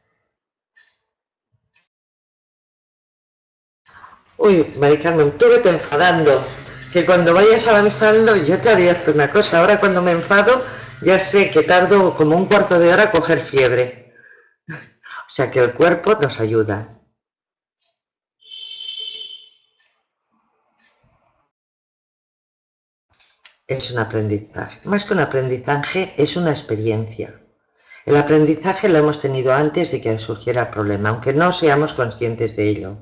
Uy, Mari Carmen, tú vete enfadando, que cuando vayas avanzando yo te advierto una cosa, ahora cuando me enfado ya sé que tardo como un cuarto de hora a coger fiebre. O sea que el cuerpo nos ayuda. Es un aprendizaje. Más que un aprendizaje, es una experiencia. El aprendizaje lo hemos tenido antes de que surgiera el problema, aunque no seamos conscientes de ello.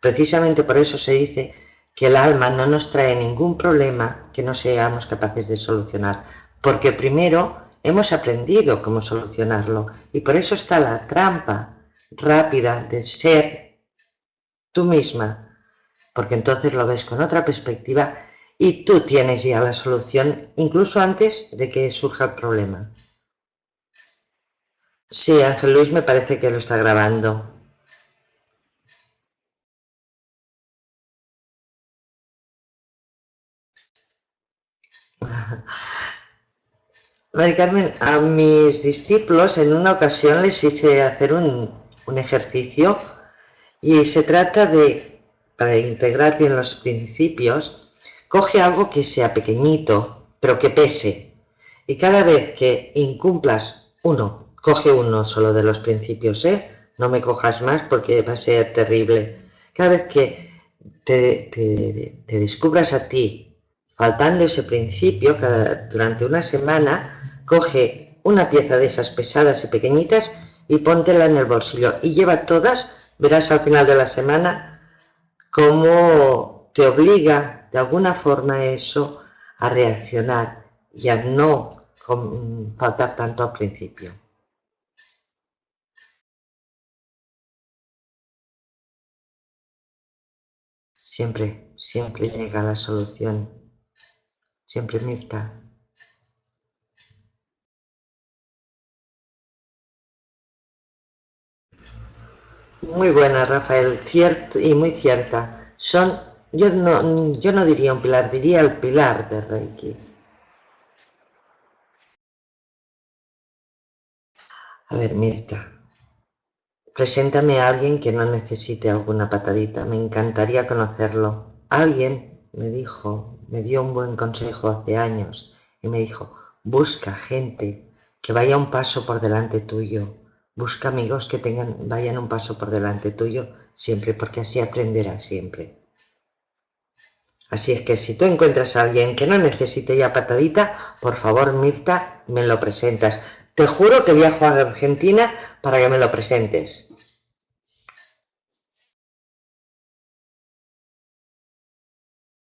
Precisamente por eso se dice que el alma no nos trae ningún problema que no seamos capaces de solucionar, porque primero hemos aprendido cómo solucionarlo y por eso está la trampa rápida de ser tú misma, porque entonces lo ves con otra perspectiva y tú tienes ya la solución incluso antes de que surja el problema. Sí, Ángel Luis me parece que lo está grabando. Mari Carmen, a mis discípulos en una ocasión les hice hacer un ejercicio y se trata de, para integrar bien los principios, coge algo que sea pequeñito, pero que pese. Y cada vez que incumplas uno, coge uno solo de los principios, ¿eh? No me cojas más porque va a ser terrible. Cada vez que te descubras a ti faltando ese principio, durante una semana, coge una pieza de esas pesadas y pequeñitas y póntela en el bolsillo y lleva todas, verás al final de la semana cómo te obliga de alguna forma eso a reaccionar y a no faltar tanto al principio. Siempre, siempre llega la solución. Siempre, Mirta. Muy buena, Rafael, cierto y muy cierta. Yo no diría un pilar, diría el pilar de Reiki. A ver, Mirta, preséntame a alguien que no necesite alguna patadita. Me encantaría conocerlo. Alguien me dijo, me dio un buen consejo hace años y me dijo, busca gente que vaya un paso por delante tuyo. Busca amigos que vayan un paso por delante tuyo siempre, porque así aprenderás siempre. Así es que si tú encuentras a alguien que no necesite ya patadita, por favor, Mirta, me lo presentas. Te juro que viajo a Argentina para que me lo presentes.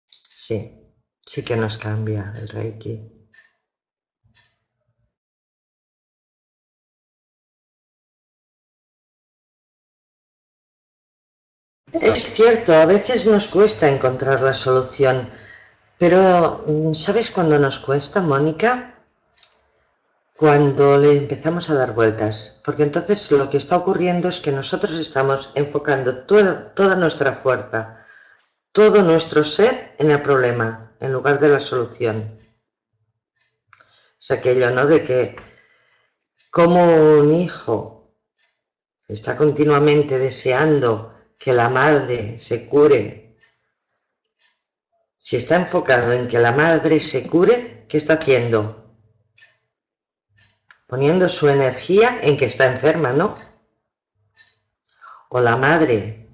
Sí, sí que nos cambia el Reiki. Es cierto, a veces nos cuesta encontrar la solución, pero ¿sabes cuándo nos cuesta, Mónica? Cuando le empezamos a dar vueltas, porque entonces lo que está ocurriendo es que nosotros estamos enfocando toda nuestra fuerza, todo nuestro ser en el problema, en lugar de la solución. Es aquello, ¿no? De que como un hijo está continuamente deseando que la madre se cure. Si está enfocado en que la madre se cure, ¿qué está haciendo? Poniendo su energía en que está enferma, ¿no? O la madre,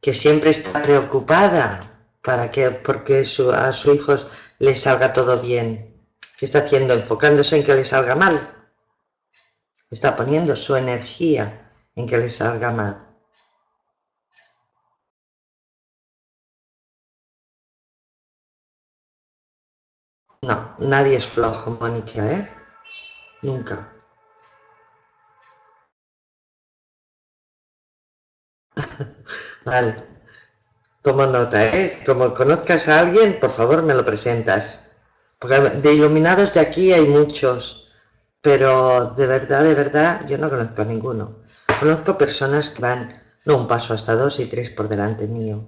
que siempre está preocupada porque a sus hijos les salga todo bien. ¿Qué está haciendo? Enfocándose en que le salga mal. Está poniendo su energía en que le salga mal. No, nadie es flojo, Mónica, ¿eh? Nunca. Vale, tomo nota, ¿eh? Como conozcas a alguien, por favor me lo presentas. Porque de iluminados de aquí hay muchos, pero de verdad, yo no conozco a ninguno. Conozco personas que van, no un paso, hasta dos y tres por delante mío.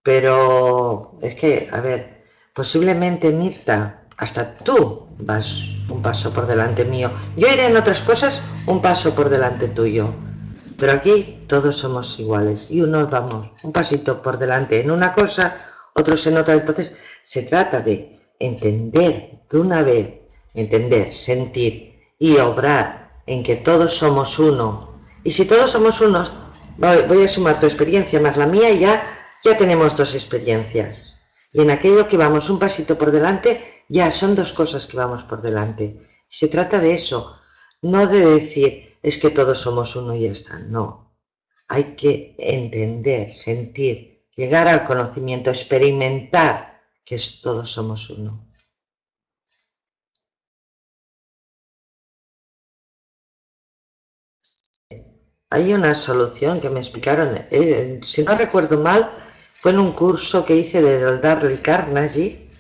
Pero es que, a ver, posiblemente Mirta, hasta tú vas un paso por delante mío. Yo iré en otras cosas un paso por delante tuyo. Pero aquí todos somos iguales y unos vamos un pasito por delante en una cosa, otros en otra. Entonces se trata de entender de una vez, entender, sentir y obrar en que todos somos uno. Y si todos somos unos, voy a sumar tu experiencia más la mía y ya tenemos dos experiencias. Y en aquello que vamos un pasito por delante, ya son dos cosas que vamos por delante. Se trata de eso, no de decir es que todos somos uno y ya está, no. Hay que entender, sentir, llegar al conocimiento, experimentar que todos somos uno. Hay una solución que me explicaron, si no recuerdo mal, fue en un curso que hice de Dale Carnegie,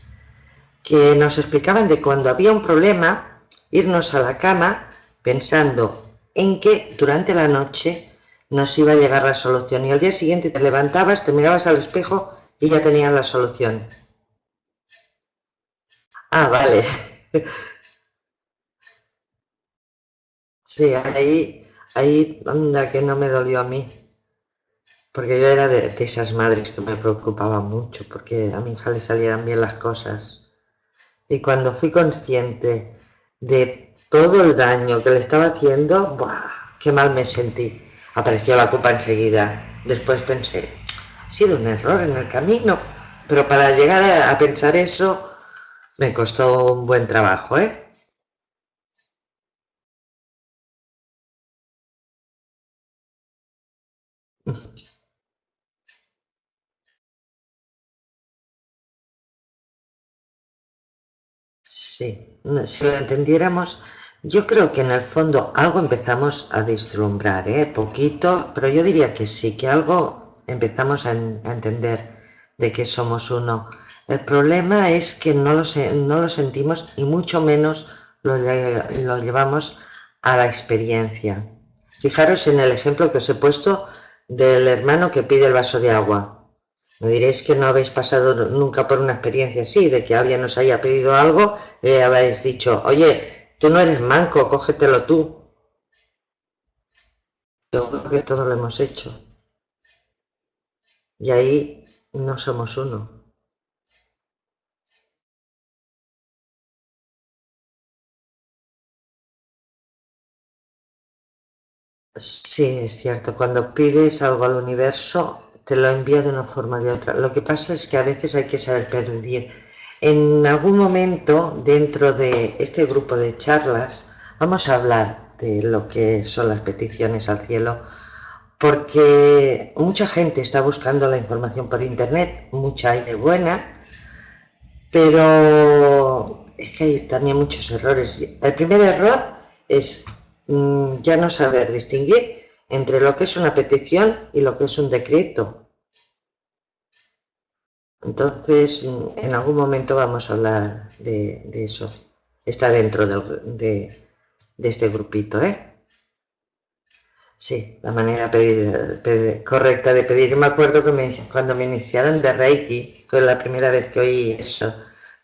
que nos explicaban de cuando había un problema, irnos a la cama pensando en que durante la noche nos iba a llegar la solución y al día siguiente te levantabas, te mirabas al espejo y ya tenías la solución. Ah, vale. Sí, ahí anda que no me dolió a mí, porque yo era de esas madres que me preocupaban mucho porque a mi hija le salieran bien las cosas. Y cuando fui consciente de todo el daño que le estaba haciendo, ¡buah! Qué mal me sentí. Apareció la culpa enseguida. Después pensé, ha sido un error en el camino. Pero para llegar a pensar eso, me costó un buen trabajo, ¿eh? Sí, si lo entendiéramos, yo creo que en el fondo algo empezamos a vislumbrar, ¿eh? Poquito, pero yo diría que sí, que algo empezamos a entender de que somos uno. El problema es que no lo sentimos y mucho menos lo llevamos a la experiencia. Fijaros en el ejemplo que os he puesto del hermano que pide el vaso de agua. Me diréis que no habéis pasado nunca por una experiencia así, de que alguien os haya pedido algo y le habéis dicho, oye, tú no eres manco, cógetelo tú. Seguro que todos lo hemos hecho. Y ahí no somos uno. Sí, es cierto, cuando pides algo al universo, te lo envía de una forma o de otra. Lo que pasa es que a veces hay que saber pedir. En algún momento, dentro de este grupo de charlas, vamos a hablar de lo que son las peticiones al cielo, porque mucha gente está buscando la información por internet, mucha hay de buena, pero es que hay también muchos errores. El primer error es ya no saber distinguir entre lo que es una petición y lo que es un decreto. Entonces, en algún momento vamos a hablar de eso. Está dentro de este grupito, ¿eh? Sí, la manera correcta de pedir. Me acuerdo que cuando me iniciaron de Reiki, fue la primera vez que oí eso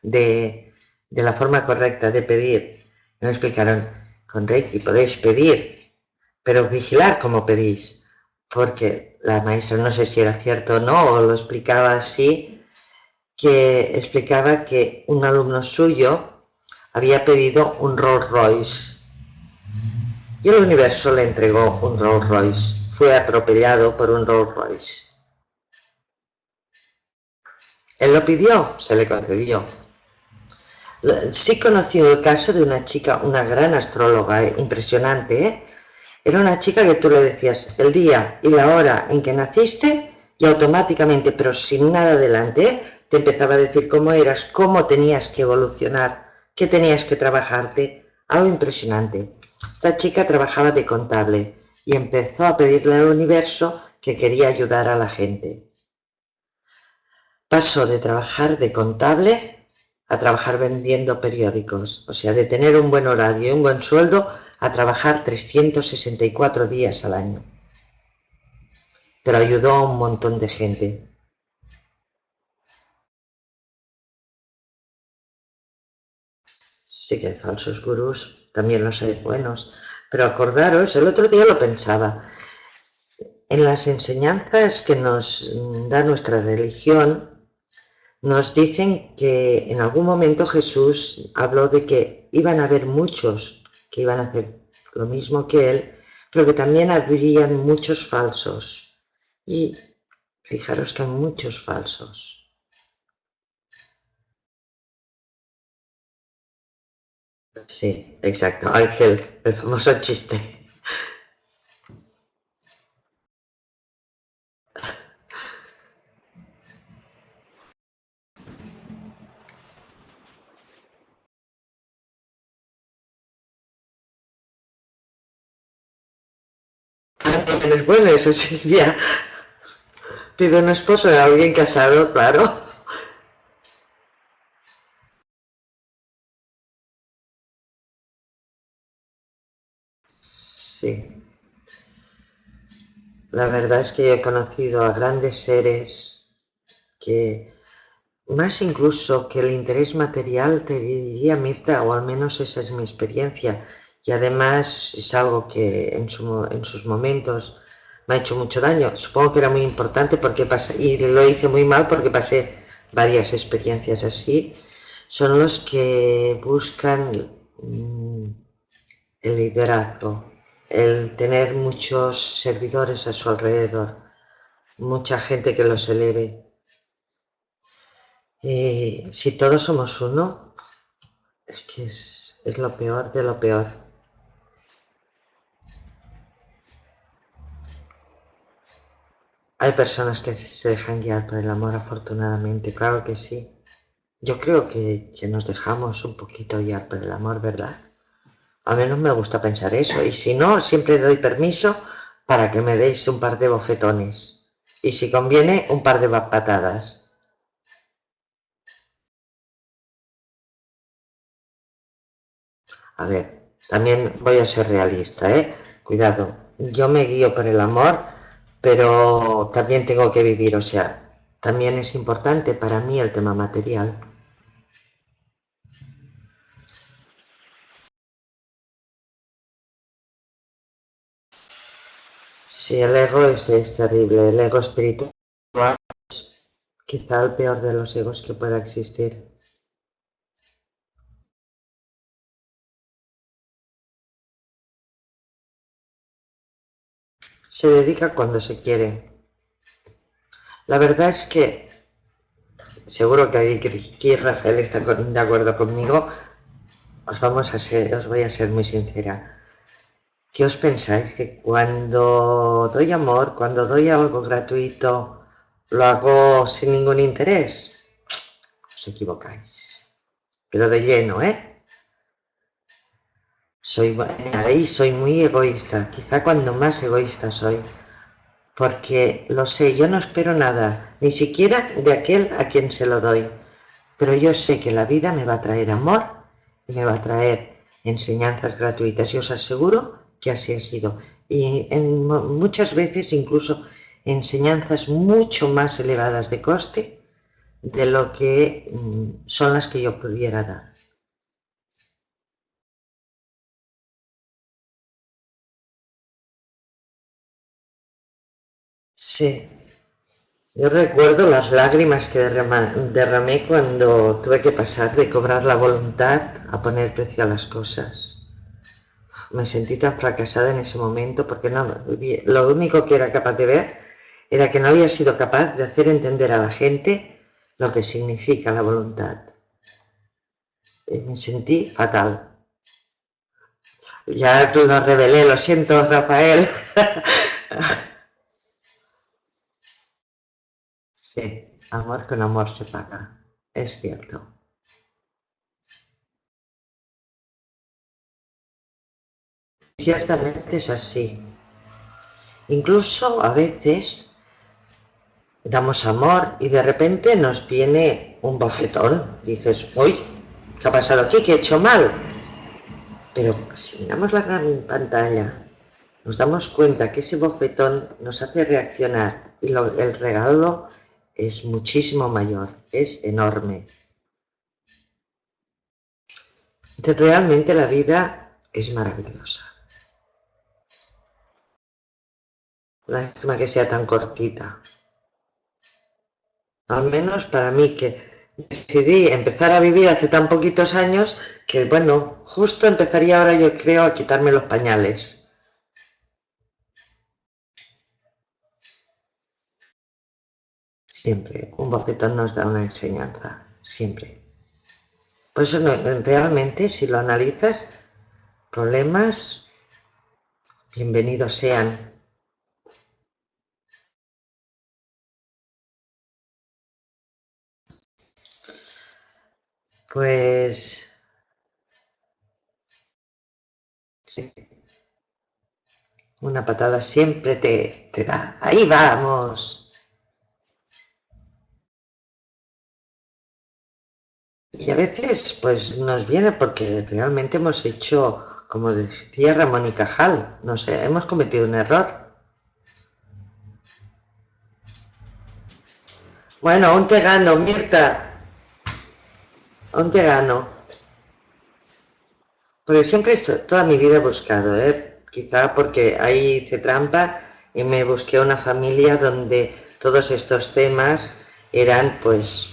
de la forma correcta de pedir. Me explicaron, con Reiki podéis pedir, pero vigilar cómo pedís. Porque la maestra, no sé si era cierto o no, o lo explicaba así, que explicaba que un alumno suyo había pedido un Rolls Royce y el universo le entregó un Rolls Royce. Fue atropellado por un Rolls Royce. Él lo pidió, se le concedió. Sí conocí el caso de una chica, una gran astróloga, impresionante, ¿eh? Era una chica que tú le decías el día y la hora en que naciste y automáticamente, pero sin nada delante, ¿eh? Te empezaba a decir cómo eras, cómo tenías que evolucionar, qué tenías que trabajarte. Algo impresionante. Esta chica trabajaba de contable y empezó a pedirle al universo que quería ayudar a la gente. Pasó de trabajar de contable a trabajar vendiendo periódicos, o sea, de tener un buen horario y un buen sueldo a trabajar 364 días al año. Pero ayudó a un montón de gente. Sí que hay falsos gurús, también los hay buenos, pero acordaros, el otro día lo pensaba, en las enseñanzas que nos da nuestra religión, nos dicen que en algún momento Jesús habló de que iban a haber muchos que iban a hacer lo mismo que él, pero que también habrían muchos falsos. Y fijaros que hay muchos falsos. Sí, exacto, Ángel, el famoso chiste. También es bueno eso, Silvia. Pide un esposo de alguien casado, claro. Sí, la verdad es que yo he conocido a grandes seres que, más incluso que el interés material, te diría, Mirta, o al menos esa es mi experiencia, y además es algo que en sus momentos me ha hecho mucho daño. Supongo que era muy importante porque pasé, y lo hice muy mal porque pasé varias experiencias así. Son los que buscan el liderazgo, el tener muchos servidores a su alrededor, mucha gente que los eleve. Si todos somos uno, es que es lo peor de lo peor. Hay personas que se dejan guiar por el amor, afortunadamente, claro que sí. Yo creo que nos dejamos un poquito guiar por el amor, ¿verdad? A menos me gusta pensar eso, y si no, siempre doy permiso para que me deis un par de bofetones. Y si conviene, un par de patadas. A ver, también voy a ser realista, ¿eh? Cuidado, yo me guío por el amor, pero también tengo que vivir, o sea, también es importante para mí el tema material. Sí, el ego es terrible, el ego espiritual, quizá el peor de los egos que pueda existir. Se dedica cuando se quiere. La verdad es que seguro que aquí Rafael está de acuerdo conmigo. Os voy a ser muy sincera. ¿Qué os pensáis? ¿Que cuando doy amor, cuando doy algo gratuito, lo hago sin ningún interés? Os equivocáis. Pero de lleno, ¿eh? Ahí soy muy egoísta. Quizá cuando más egoísta soy. Porque lo sé, yo no espero nada, ni siquiera de aquel a quien se lo doy. Pero yo sé que la vida me va a traer amor y me va a traer enseñanzas gratuitas y os aseguro que así ha sido. Y muchas veces incluso enseñanzas mucho más elevadas de coste de lo que son las que yo pudiera dar. Sí, yo recuerdo las lágrimas que derramé cuando tuve que pasar de cobrar la voluntad a poner precio a las cosas. Me sentí tan fracasada en ese momento porque no, lo único que era capaz de ver era que no había sido capaz de hacer entender a la gente lo que significa la voluntad. Me sentí fatal. Ya lo revelé, lo siento, Rafael. Sí, amor con amor se paga, es cierto. Ciertamente es así. Incluso a veces damos amor y de repente nos viene un bofetón. Dices, uy, ¿qué ha pasado aquí? ¿Qué he hecho mal? Pero si miramos la gran pantalla, nos damos cuenta que ese bofetón nos hace reaccionar y el regalo es muchísimo mayor, es enorme. Entonces, realmente la vida es maravillosa. Lástima que sea tan cortita. Al menos para mí, que decidí empezar a vivir hace tan poquitos años que, bueno, justo empezaría ahora, yo creo, a quitarme los pañales. Siempre, un bofetón nos da una enseñanza, siempre. Por eso no, realmente, si lo analizas, problemas, bienvenidos sean. Pues sí, una patada siempre te da. Ahí vamos. Y a veces pues nos viene porque realmente hemos hecho, como decía Ramón y Cajal, no sé, hemos cometido un error. Bueno, aún te gano, Mirta, aún te gano. Porque siempre toda mi vida he buscado, quizá porque ahí hice trampa y me busqué una familia donde todos estos temas eran pues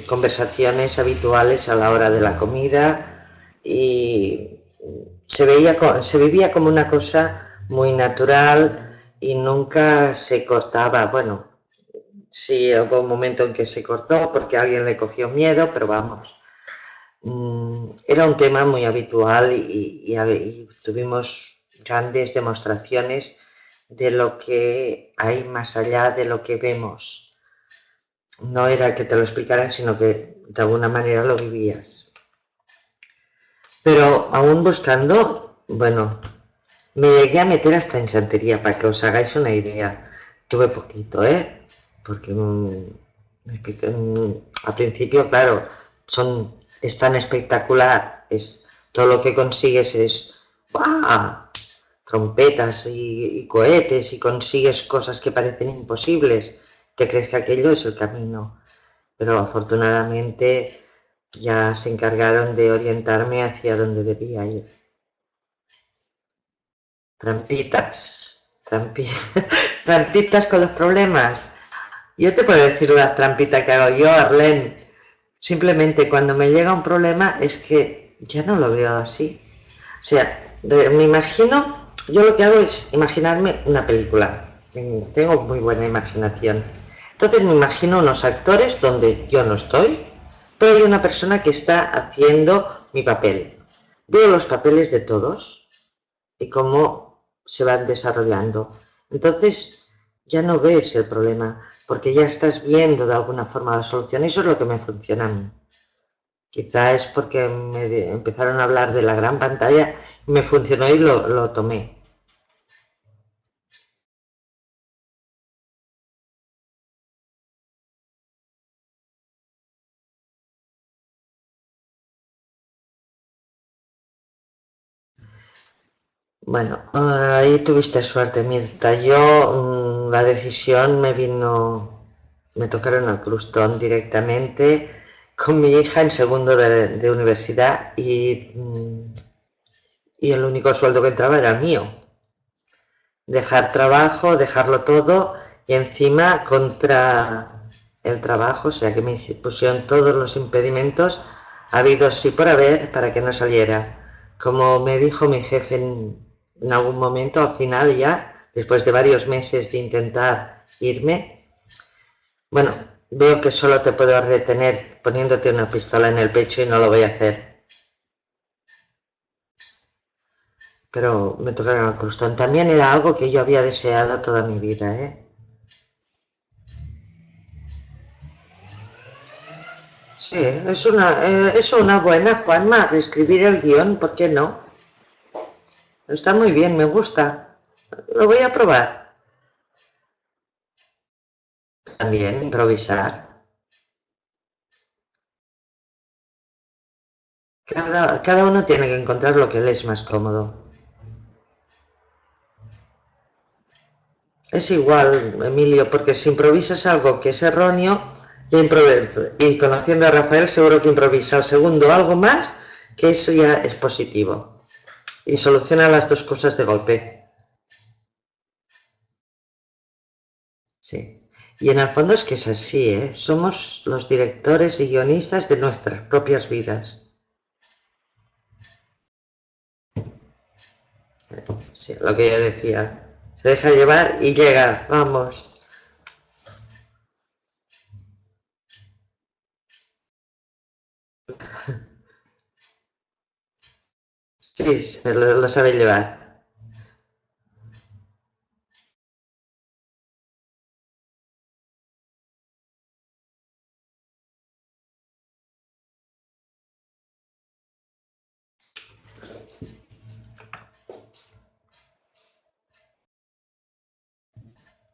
conversaciones habituales a la hora de la comida y se vivía como una cosa muy natural y nunca se cortaba. Bueno, sí hubo un momento en que se cortó porque a alguien le cogió miedo, pero vamos, era un tema muy habitual y tuvimos grandes demostraciones de lo que hay más allá de lo que vemos. no era que te lo explicaran, sino que de alguna manera lo vivías. Pero aún buscando, bueno, me llegué a meter hasta en santería, para que os hagáis una idea. Tuve poquito, porque al principio, claro, es tan espectacular, todo lo que consigues es ¡guau! Trompetas y cohetes, y consigues cosas que parecen imposibles, que crees que aquello es el camino. Pero afortunadamente ya se encargaron de orientarme hacia donde debía ir. Trampitas, trampitas con los problemas. Yo te puedo decir la trampita que hago yo, Arlene. Simplemente cuando me llega un problema es que ya no lo veo así. O sea, me imagino, yo lo que hago es imaginarme una película. Tengo muy buena imaginación. Entonces me imagino unos actores donde yo no estoy, pero hay una persona que está haciendo mi papel. Veo los papeles de todos y cómo se van desarrollando. Entonces ya no ves el problema, porque ya estás viendo de alguna forma la solución. Eso es lo que me funciona a mí. Quizá es porque me empezaron a hablar de la gran pantalla y me funcionó y lo tomé. Bueno, ahí tuviste suerte, Mirta. Yo, la decisión me tocaron el crustón directamente con mi hija en segundo de universidad y el único sueldo que entraba era el mío. Dejar trabajo, dejarlo todo y encima contra el trabajo, o sea que me pusieron todos los impedimentos habidos y por haber para que no saliera. Como me dijo mi jefe en algún momento, al final ya, después de varios meses de intentar irme, bueno, veo que solo te puedo retener poniéndote una pistola en el pecho y no lo voy a hacer. Pero me tocaron el crustón. También era algo que yo había deseado toda mi vida, Sí, es una buena, Juanma, reescribir el guión, ¿por qué no? Está muy bien, me gusta. Lo voy a probar. También improvisar. Cada uno tiene que encontrar lo que le es más cómodo. Es igual, Emilio, porque si improvisas algo que es erróneo, y conociendo a Rafael seguro que improvisa el segundo algo más, que eso ya es positivo. Y soluciona las dos cosas de golpe. Sí. Y en el fondo es que es así, ¿eh? Somos los directores y guionistas de nuestras propias vidas. Sí, lo que yo decía. Se deja llevar y llega, vamos. Sí, se lo sabe llevar.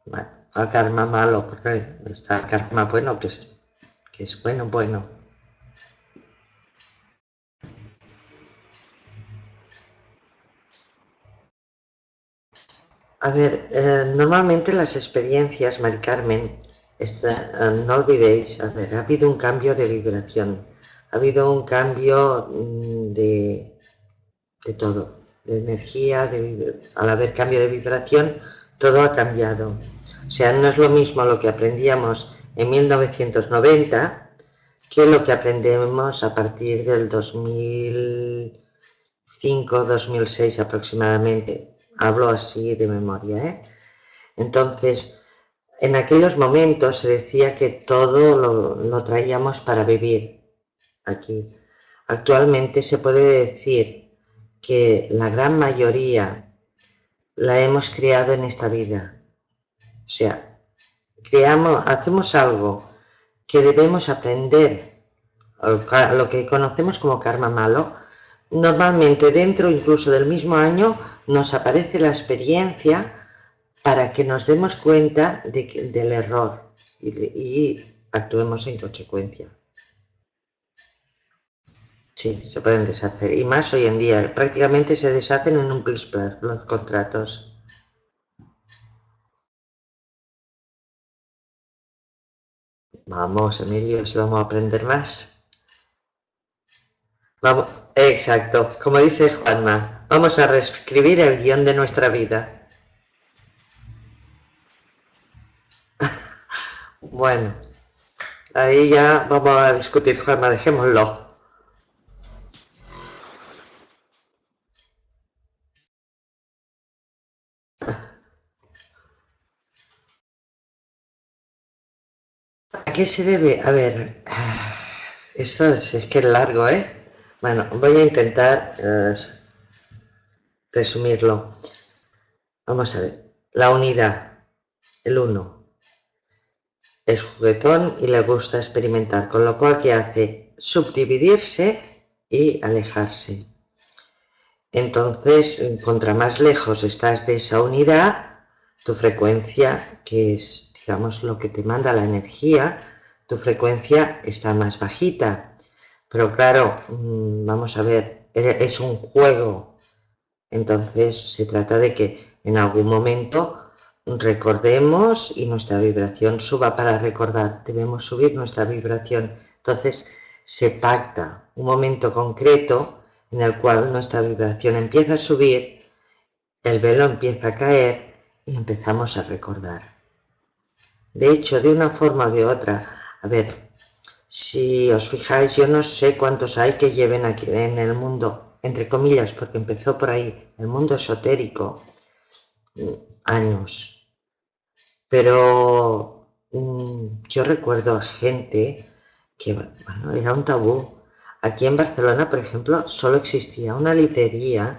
Bueno, al karma malo, porque está el karma bueno, que es bueno, bueno. A ver, normalmente las experiencias, Mari Carmen, no olvidéis, a ver, ha habido un cambio de vibración, ha habido un cambio de todo, de energía, al haber cambio de vibración, todo ha cambiado. O sea, no es lo mismo lo que aprendíamos en 1990 que lo que aprendemos a partir del 2005-2006 aproximadamente. Hablo así de memoria, Entonces, en aquellos momentos se decía que todo lo traíamos para vivir aquí. Actualmente se puede decir que la gran mayoría la hemos creado en esta vida. O sea, hacemos algo que debemos aprender lo que conocemos como karma malo. Normalmente dentro incluso del mismo año nos aparece la experiencia para que nos demos cuenta del error y actuemos en consecuencia. Sí, se pueden deshacer. Y más hoy en día, prácticamente se deshacen en un plis-plas los contratos. Vamos, Emilio, si vamos a aprender más. Vamos, exacto, como dice Juanma, vamos a reescribir el guión de nuestra vida. Bueno, ahí ya vamos a discutir, Juanma, dejémoslo. ¿A qué se debe? A ver, esto es que es largo, ¿eh? Bueno, voy a intentar resumirlo. Vamos a ver, la unidad, el uno, es juguetón y le gusta experimentar, con lo cual ¿qué hace? Subdividirse y alejarse. Entonces, contra más lejos estás de esa unidad, tu frecuencia, que es, digamos, lo que te manda la energía, tu frecuencia está más bajita. Pero claro, vamos a ver, es un juego. Entonces, se trata de que en algún momento recordemos y nuestra vibración suba. Para recordar, debemos subir nuestra vibración. Entonces, se pacta un momento concreto en el cual nuestra vibración empieza a subir, el velo empieza a caer y empezamos a recordar. De hecho, de una forma o de otra, a ver, si os fijáis, yo no sé cuántos hay que lleven aquí en el mundo, entre comillas, porque empezó por ahí, el mundo esotérico, años. Pero yo recuerdo a gente que, bueno, era un tabú. Aquí en Barcelona, por ejemplo, solo existía una librería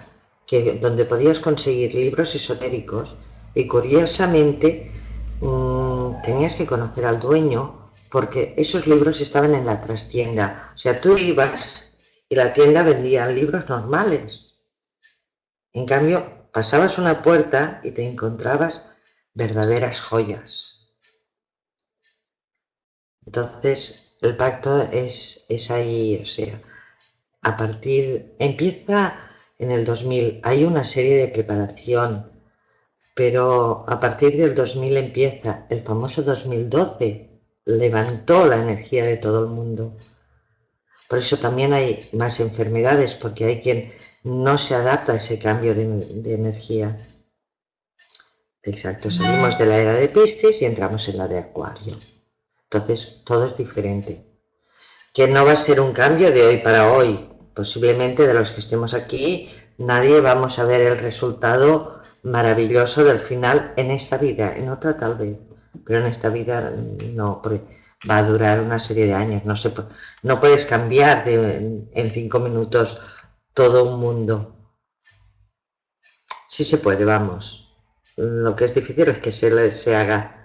donde podías conseguir libros esotéricos y curiosamente tenías que conocer al dueño porque esos libros estaban en la trastienda. O sea, tú ibas y la tienda vendía libros normales. En cambio, pasabas una puerta y te encontrabas verdaderas joyas. Entonces, el pacto es ahí, o sea, a partir, empieza en el 2000, hay una serie de preparación, pero a partir del 2000 empieza, el famoso 2012, levantó la energía de todo el mundo. Por eso también hay más enfermedades, porque hay quien no se adapta a ese cambio de energía. Exacto, salimos de la era de Piscis y entramos en la de Acuario. Entonces, todo es diferente. Que no va a ser un cambio de hoy para hoy. Posiblemente de los que estemos aquí, nadie vamos a ver el resultado maravilloso del final en esta vida, en otra tal vez, pero en esta vida no, porque va a durar una serie de años. No puedes cambiar en 5 minutos todo un mundo. Sí se puede, vamos. Lo que es difícil es que se haga.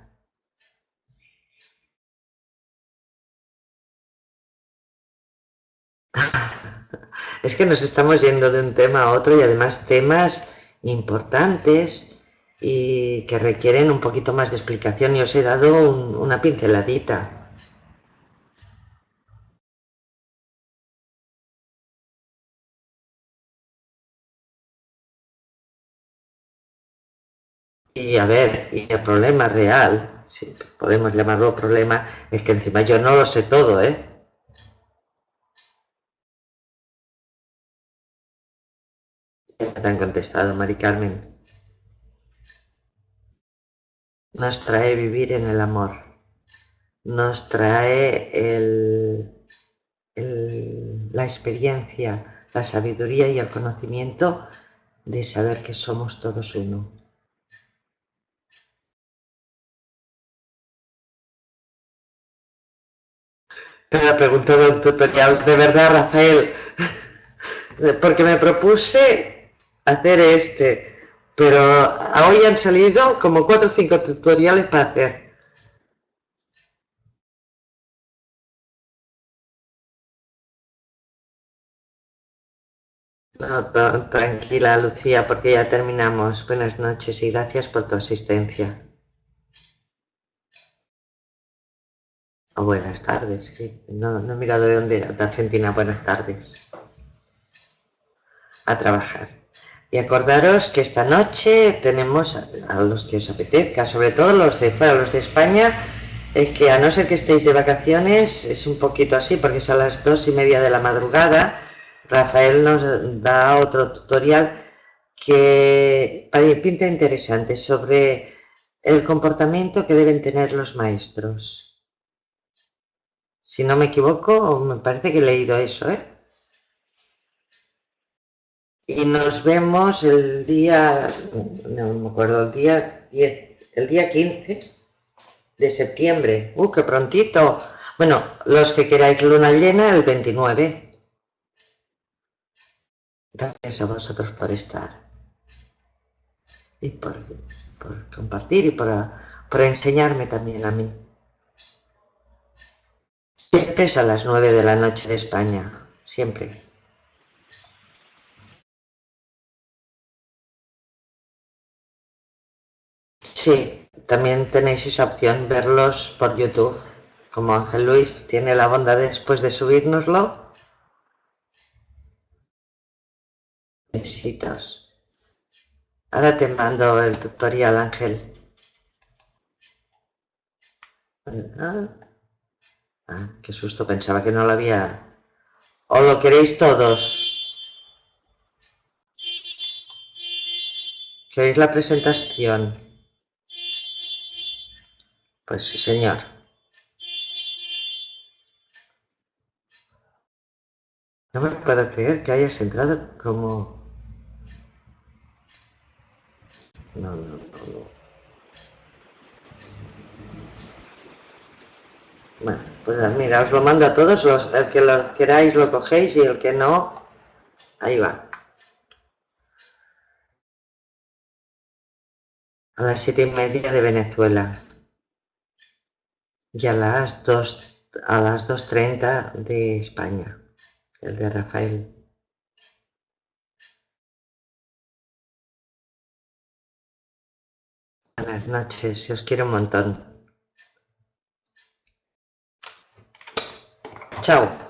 Es que nos estamos yendo de un tema a otro y además temas importantes y que requieren un poquito más de explicación y os he dado una pinceladita. Y a ver, y el problema real, si podemos llamarlo problema, es que encima yo no lo sé todo, ¿eh? Ya te han contestado, Mari Carmen. Nos trae vivir en el amor. Nos trae la experiencia, la sabiduría y el conocimiento de saber que somos todos uno. Te lo he preguntado en el tutorial, de verdad, Rafael, porque me propuse hacer este, pero hoy han salido como 4 o 5 tutoriales para hacer. No, tranquila, Lucía, porque ya terminamos. Buenas noches y gracias por tu asistencia. O buenas tardes, sí. No he mirado de dónde era, de Argentina. Buenas tardes. A trabajar. Y acordaros que esta noche tenemos a los que os apetezca, sobre todo los de fuera, los de España, es que a no ser que estéis de vacaciones, es un poquito así, porque es a las 2:30 de la madrugada. Rafael nos da otro tutorial que pinta interesante sobre el comportamiento que deben tener los maestros. Si no me equivoco, me parece que he leído eso, ¿eh? Y nos vemos el día, no me acuerdo, el día 10, el día 15 de septiembre. ¡Qué prontito! Bueno, los que queráis luna llena, el 29. Gracias a vosotros por estar y por compartir y por enseñarme también a mí. Siempre es a las 9 de la noche de España, siempre. Sí, también tenéis esa opción, verlos por YouTube. Como Ángel Luis tiene la bondad después de subírnoslo. Besitos. Ahora te mando el tutorial, Ángel. Qué susto, pensaba que no lo había. ¿O lo queréis todos? ¿Queréis la presentación? Pues sí, señor. No me puedo creer que hayas entrado como... No. Bueno, pues mira, os lo mando a todos, el que lo queráis lo cogéis y el que no, ahí va. A las 7:30 de Venezuela y a las 2:30 de España, el de Rafael. Buenas noches, si os quiero un montón. Chao.